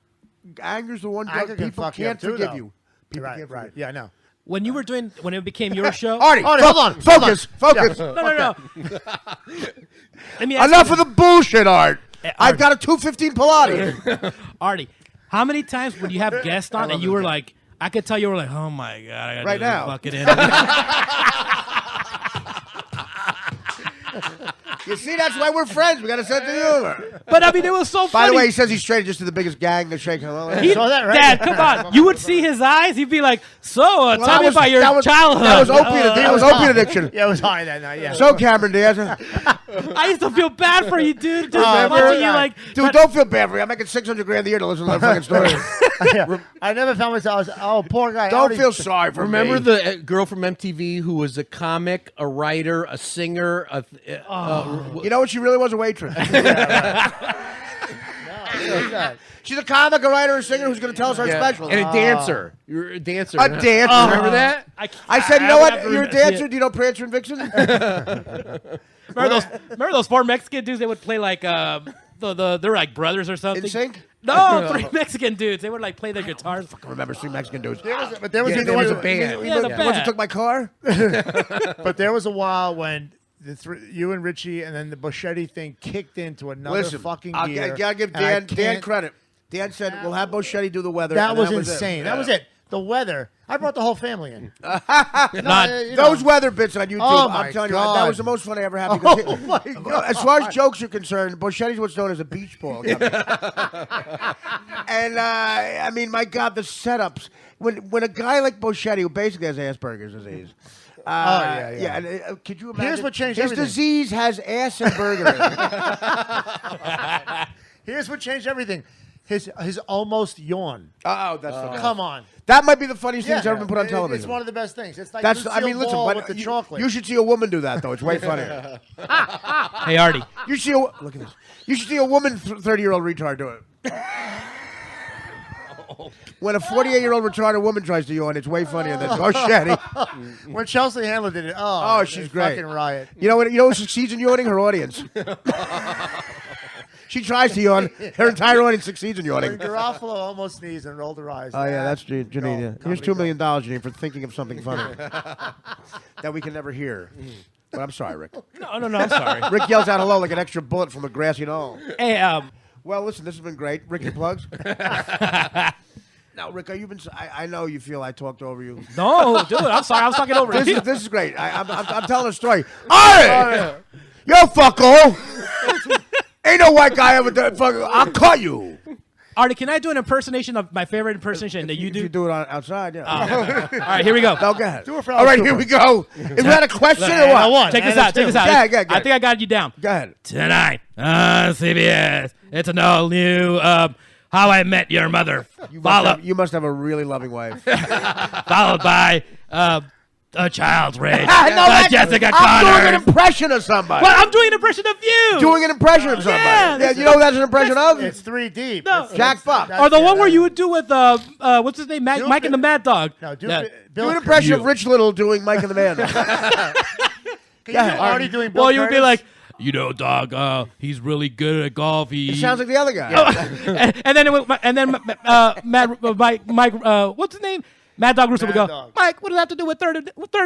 anger's the one Anger drug can people fuck you up can't too, forgive though. you. People Right. can't Right. forgive Yeah. I know. When it became your show. Artie, hold on. Focus. Focus. No. Let me ask Enough you of the bullshit, Art. Art. I've got a 215 Pilates. Artie, how many times would you have guests on and you were like, I could tell you were like, oh my god, I gotta Right do this now. fucking interview. You see, that's why we're friends. We got a sense of humor. But I mean, it was so By funny. the way, he says he's straight just to the biggest gang to shake. He- saw that, right? Dad, come on. You would see his eyes. He'd be like, so, tell me about your childhood. That was opiate addiction. Yeah, it was high that night. Yeah. So, Cameron Diaz, I used to feel bad for you, dude. Just Oh, watching you God. like, dude, don't feel bad for me. I'm making $600,000 a year to listen to that fucking story. I never found myself. Oh, poor guy. Don't feel sorry for Remember me. the girl from MTV who was a comic, a writer, a singer? You know what? She really was a waitress. She's a comic, a writer, a singer who's going to tell us our special. And a dancer. You're a dancer. A dancer. Remember that? I said, you know what? You're a dancer. Do you know Prancer and Vixen? Remember those 4 Mexican dudes? They would play like they're like brothers or something. In sync? No, 3 Mexican dudes. They would like play their guitars. I remember 3 Mexican dudes. But there was There was a band. band. Yeah, the Once band. you took my car? But there was a while when you and Richie and then the Boschetti thing kicked into another fucking gear. I gotta give Dan credit. Dan said, we'll have Boschetti do the weather. That and was it. insane. That was it. The weather. I brought the whole family in. Those weather bits on YouTube, Oh, my I'm telling you, God. that was the most fun I ever had. Oh, my God. As far as jokes are concerned, Boschetti's what's known as a beach ball company. And, I mean, my God, the setups. When a guy like Boschetti, who basically has Asperger's disease, yeah. And, could you imagine? Here's what changed his everything. disease has ass and burger in it. Here's what changed everything. His almost yawn. Oh, that's funny. Come on. That might be the funniest thing that's ever been put on television. It's one of the best things. It's like That's. I mean, Lucille listen. Ball But with the you, chocolate. you should see a woman do that, though. It's way funnier. Hey, Artie. You see look at this. You should see a woman, 30-year-old retard do it. When a 48-year-old retarded woman tries to yawn, it's way funnier than Boschetti. When Chelsea Handler did it, Oh, it's she's a great. fucking riot. You know what? You know who succeeds in yawning? Her audience. She tries to yawn. Her entire audience succeeds in When yawning. Garofalo almost sneezed and rolled her eyes. Oh yeah, that's Janine. Yeah. Here's $2 million, Janine, for thinking of something funny that we can never hear. But I'm sorry, Rick. No, I'm sorry. Rick yells out hello like an extra bullet from a grassy knoll. Hey, Well, listen, this has been great. Ricky plugs. Now, Rick, you been? I know you feel I talked over you. no, dude, I'm sorry. I was talking over you. This is great. I'm telling a story. Hey, yo, fucko! Ain't no white guy ever done. I'll cut you. Artie, can I do an impersonation of my favorite impersonation that you If do? you do it outside, yeah. All right, here we go. No, go ahead. Do it for All right, Alice here Cooper. we go. Is that a question or what? I won. Check this And out. it's Check this two. out. Yeah, go I ahead. think I got you down. Go ahead. Tonight on CBS, it's an all new How I Met Your Mother, You must have a really loving wife. followed by a child's rage. Jessica I'm doing an Connors. impression of somebody. Well, I'm doing an impression of you. Doing an impression of somebody. Yeah, You know who that's an impression of? It's 3 deep. No. It's- Jack Buck. that's- Or the yeah, one where that- you would do with what's his name, Mike and the Mad Dog. No, do Yeah. Bill Do an impression You. of Rich Little doing Mike and the Man. Can you do ahead. Artie doing Bill Well, you would be Curtis? like, you know, dog. He's really good at golf. It sounds like the other guy. Mike, what's his name? Mad Dog Russo would Mad go, Dog. Mike, what does that have to do with third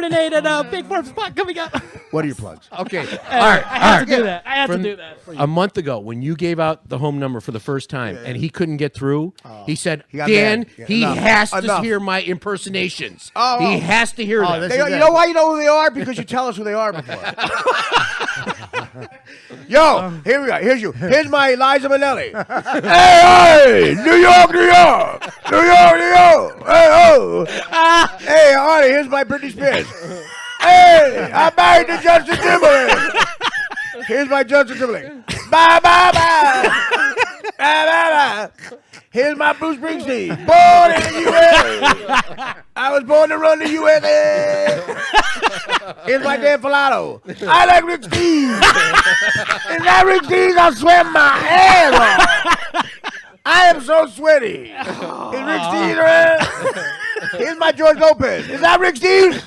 and 8 and big fourth spot coming up? What are your plugs? Okay. I had to do that. I had to From do that for you. A month ago, when you gave out the home number for the first time and he couldn't get through, he said, He got Dan, mad. Yeah, he enough. has to Enough. hear my impersonations. Oh, he oh. has to hear them. this You is know it. why you know who they are? Because you tell us who they are before. Yo, here we go. Here's you. Here's my Liza Minnelli. Hey, New York, New York. New York, New York. Hey, oh. Hey, Artie, here's my Britney Spears. Hey, I'm married to Justin Timberlake. Here's my Justin Timberlake. Bye, bye, bye. Bye, bye, bye. Here's my Bruce Springsteen. Born in the USA. I was born to run the USA. Here's my Dan Filato. I like Rick Steves. Is that Rick Steves? I'll sweat my ass off. I am so sweaty. Is Rick Steves around? Here's my George Lopez. Is that Rick Steves?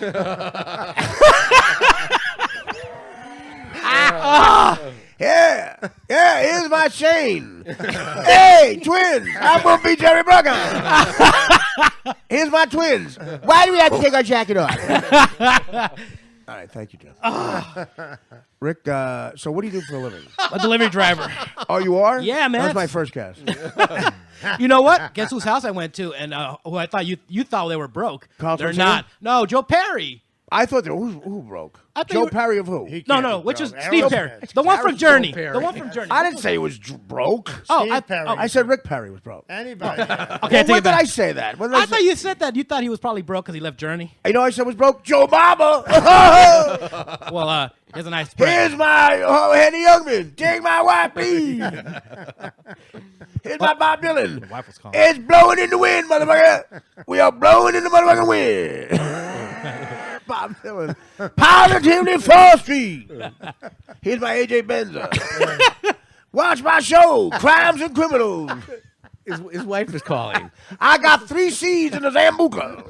Yeah, here's my Shane. Hey, twins, I'm gonna be Jerry Bruckheimer. Here's my twins. Why do we have to take our jacket off? All right, thank you, Jeff. Rick, so what do you do for a living? A delivery driver. Oh, you are? Yeah, man. That was my first guess. You know what? Guess whose house I went to, and who I thought you thought they were broke. Carl They're Fonseca? not. No, Joe Perry. I thought who broke? I thought you Joe were- Perry of who? No, which is Aerosmith. Steve Perry, the one from Aerosmith Journey. Perry. The one from Journey. I didn't say he was broke. Oh, Steve Perry. I said Rick Perry was broke. Anybody. okay. I Well, take when it did back. I say that? When did I say- thought you said that. You thought he was probably broke because he left Journey. You know, I said was broke. Joe Mama. Well, here's a nice spread. Here's my Henny Youngman. Take my wife, please. Here's my Bob Dylan. My wife was calling. It's blowing in the wind, motherfucker. We are blowing in the motherfucking wind. Bob Dylan. Positively 4th Street. Here's my AJ Benza. Watch my show, Crimes and Criminals. His wife is calling. I got 3 seeds in the Zambuca.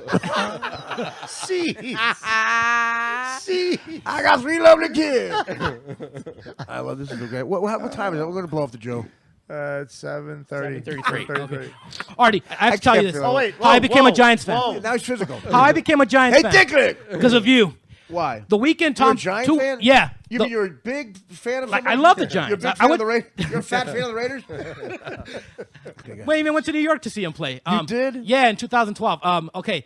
Seeds. I got 3 lovely kids. I love this. Is great. What time is it? We're going to blow off the Joe. It's 7:30. 7:33. Okay. Artie, I have to tell you this. Oh, wait. How I became a Giants fan. Whoa. Now he's physical. How I became a Giants Hey, fan. Dicklick. Because of you. Why? The weekend, You're Tom. a Giant fan? Yeah. You mean you're a big fan of Like, somebody? I love the Giants. You're a big I fan would- of the Raiders? You're a fat fan of the Raiders? We even went to New York to see him play. You did? Yeah, in 2012. Okay.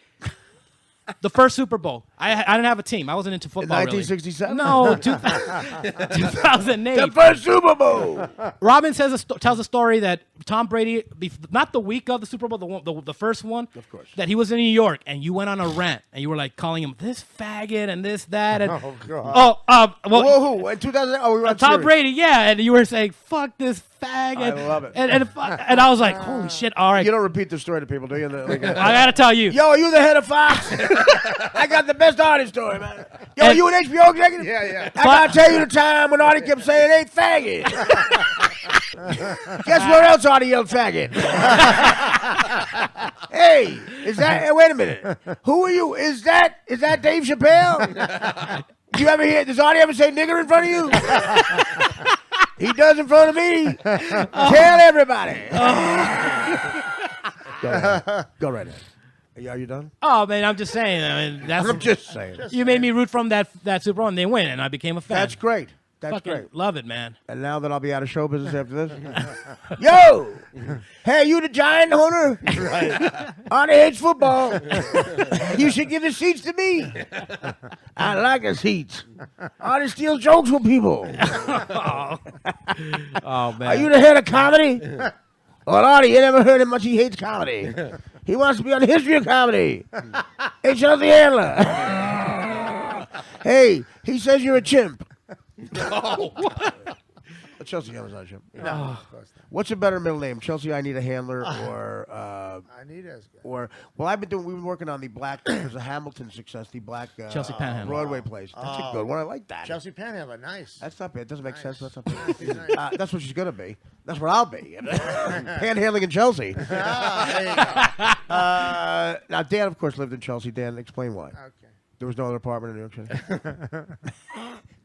The first Super Bowl. I didn't have a team. I wasn't into football. 1967? No, 2008. The first Super Bowl. Robin tells a story that Tom Brady, not the week of the Super Bowl, the first one, Of course. that he was in New York and you went on a rant and you were like calling him this faggot and this that and Oh, God. well, Whoa, who? In 2000? Oh, we were on Tom series. Brady, yeah, and you were saying fuck this faggot. I love it. And I was like, holy shit! All right, You don't repeat the story to people, do you? I gotta tell you. Yo, are you the head of Fox? I got the best Artie story, man. Yo, And- you an HBO executive? Yeah. I gotta tell you the time when Artie kept saying, hey, faggot. Guess where else Artie yelled faggot? Hey, is that, hey, wait a minute. Who are you? Is that Dave Chappelle? Do you ever hear, does Artie ever say nigger in front of you? He does in front of me. Tell everybody. Go right ahead. Are you done? Oh man, I'm just saying. I mean, that's I'm just saying. you made me root from that Super Bowl and they win, and I became a fan. That's great. That's Fucking great. love it, man. And now that I'll be out of show business after this. Yo! Hey, you the Giant owner? Right. Artie hates football. You should give the seats to me. I like the seats. Artie steals jokes from people. Oh man. Are you the head of comedy? Well, Artie, you never heard him much. He hates comedy. He wants to be on the history of comedy. Hey, Chelsea Handler. Hey, he says you're a chimp. Chelsea Handler's not a chimp. No, of course not. What's a better middle name? Chelsea, I need a handler, or I need as good. well, we've been working on the black because of Hamilton's success, the black Chelsea Panhandle. Broadway plays. That's a good one. I like that. Chelsea Panhandler, nice. That's not bad. It doesn't make sense. But that's not Nice. bad. That's what she's gonna be. That's what I'll be. Panhandling in Chelsea. There you go. Now, Dan, of course, lived in Chelsea. Dan, explain why. Okay. There was no other apartment in New York City.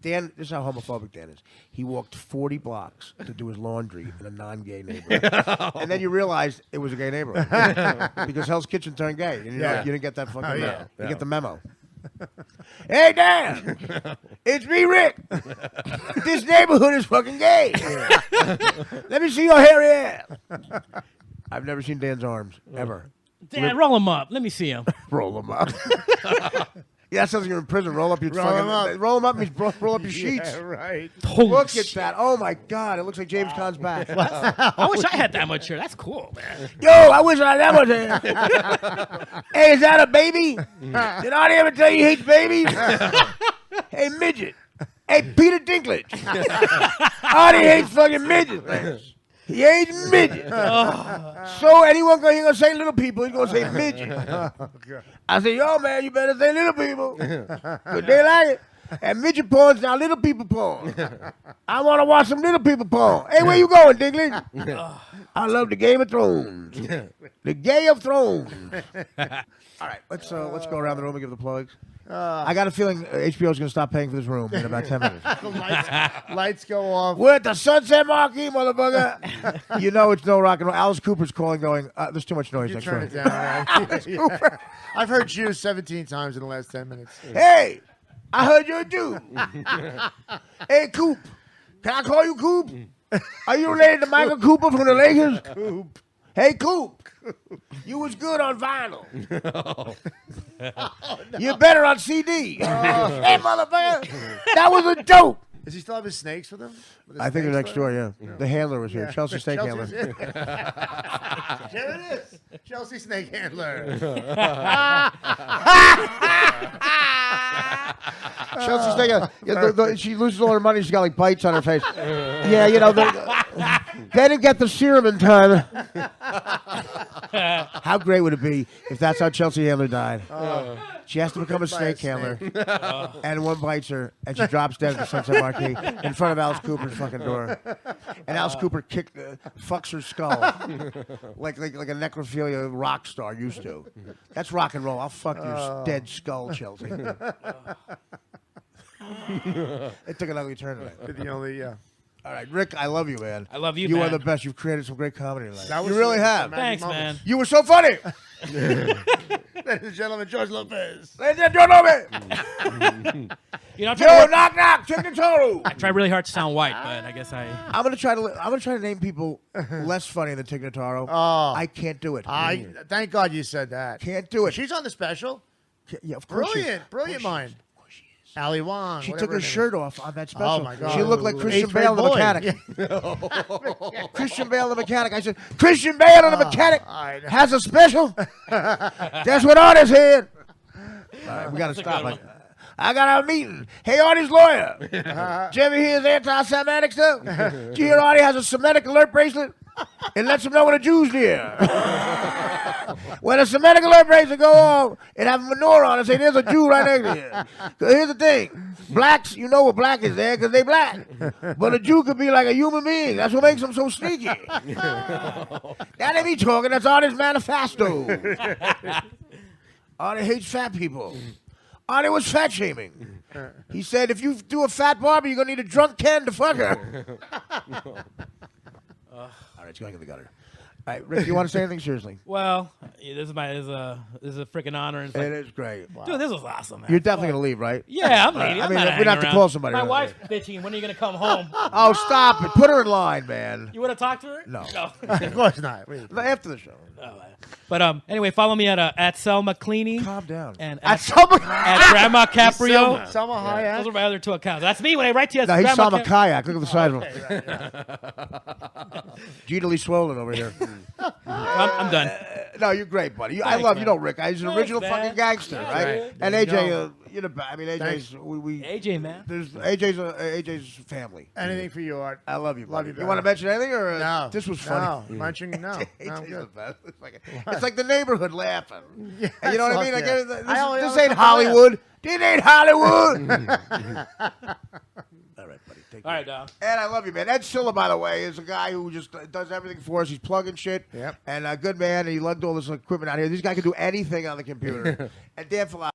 Dan, this is how homophobic Dan is. He walked 40 blocks to do his laundry in a non-gay neighborhood. And then you realized it was a gay neighborhood. Because Hell's Kitchen turned gay. And you didn't get that fucking memo. yeah. You get the memo. Hey, Dan! It's me, Rick! This neighborhood is fucking gay! Let me see your hairy ass! I've never seen Dan's arms, ever. Dan, roll him up. Let me see him. Roll them up. Yeah, that sounds like you're in prison. Roll up your Roll fucking, 'em up. Roll them up means roll up your sheets. Yeah, right. Holy Look at shit. that. Oh my God. It looks like James Caan's back. I wish I had that much hair. That's cool, man. Yo, I wish I had that much hair. Hey, is that a baby? Did Artie ever tell you he hates babies? Hey, midget. Hey, Peter Dinklage. Artie hates fucking midgets. He hates midgets. So anyone gonna say little people, he's gonna say midget. I say, yo, man, you better say little people. But they like it. And midget porn's now little people porn. I want to watch some little people porn. Hey, where you going, Dinklage? I love the Game of Thrones. The Gay of Thrones. All right, let's go around the room and give the plugs. I got a feeling HBO's going to stop paying for this room in about 10 minutes. Lights go off. We're at the Sunset Marquee, motherfucker. You know it's no rock and roll. Alice Cooper's calling, going, there's too much noise You next turn door. it down, right? Yeah. I've heard you 17 times in the last 10 minutes. Hey, I heard you're a dude. Hey, Coop. Can I call you Coop? Are you related to Michael Cooper from the Lakers? Coop. Hey, Coop. You was good on vinyl. You're better on CD. Hey, motherfucker. That was a joke. Does he still have his snakes with him? With his I think they're snakes next door, yeah. The handler was here. Yeah. Chelsea Steak Handler. There it is. Chelsea Snake Handler. Chelsea Steak Handler. Yeah, she loses all her money. She's got like bites on her face. Yeah, you know, They didn't get the serum in time. How great would it be if that's how Chelsea Handler died? She has to become a snake handler, and one bites her, and she drops dead at the Sunset Marquee in front of Alice Cooper's fucking door. And Alice Cooper fucks her skull like a necrophilia rock star used to. That's rock and roll. I'll fuck your dead skull, Chelsea. It took an ugly turn tonight. The only, All right, Rick, I love you, man. I love you, You man. are the best. You've created some great comedy tonight. That was You really the have. magic Thanks, man. You were so funny. Ladies and gentlemen, George Lopez. Ladies and gentlemen. You know, I'm Joe, trying, knock, knock, chicken total. I try really hard to sound white, but I guess I. I'm gonna try to name people less funny than Tig Notaro. Oh. I can't do it. Thank God you said that. Can't do it. She's on the special. Yeah, of course. Brilliant mind. Ali Wong. She whatever took her name shirt off on that special. Oh, my God. She looked like Christian Eighth grade Bale, the boy. mechanic. Christian Bale, the mechanic. I said, Christian Bale, the mechanic I know. has a special. That's what Artie's here. All right, we gotta stop. I got a meeting. Hey, Artie's lawyer. Did you ever hear his anti-Semitic stuff? Did you hear Artie has a Semitic alert bracelet? It lets him know when a Jew's near. When a Semitic alert bracelet go off and have a menorah on it, say there's a Jew right next to you. 'Cause here's the thing. Blacks, you know what black is there because they black. But a Jew could be like a human being. That's what makes them so sneaky. That ain't me talking. That's Artie's manifesto. Artie hates fat people. Artie was fat shaming. He said, if you do a fat Barbie, you're going to need a drunk Ken to fuck her. All right, it's going in the gutter. All right, Rick, you want to say anything seriously? Well, yeah, this is a freaking honor. It's like, It is great. dude, this was awesome, man. You're definitely going to leave, right? Yeah, I'm leaving. I I'm mean, not we'd hanging have to around. call somebody. My right? wife's bitching. When are you gonna come home? Oh, stop it. Put her in line, man. You want to talk to her? No. Of course not. After the show. But anyway, follow me at Selma Cleaning Calm down. and At at Selma. Grandma Caprio. Selma Hayek. Those are my other two accounts. That's me when I write to you. No, he's Grandma Selma Kayak. Look at the side of him. Jeetily swollen over here. I'm done. No, you're great, buddy. I Thanks, love man. you know Rick. He's an Thanks, original man. fucking gangster, right? right. And There you AJ, go. you know, I mean AJ's we AJ, man. there's AJ's family. Anything for you, Art. I love you, buddy. you, You want to mention anything or No. this was funny? No. Munching, no. No, I'm AJ's good. the best. It's like the neighborhood laughing. Yeah, You know what I mean? fuck Like yeah. this, I only this come ain't to Hollywood. This ain't Hollywood. All right, buddy. Take All care. right, dog. Ed, I love you, man. Ed Silla, by the way, is a guy who just does everything for us. He's plugging shit. Yep. And a good man, and he lugged all this equipment out here. This guy can do anything on the computer. And Dan Filippo.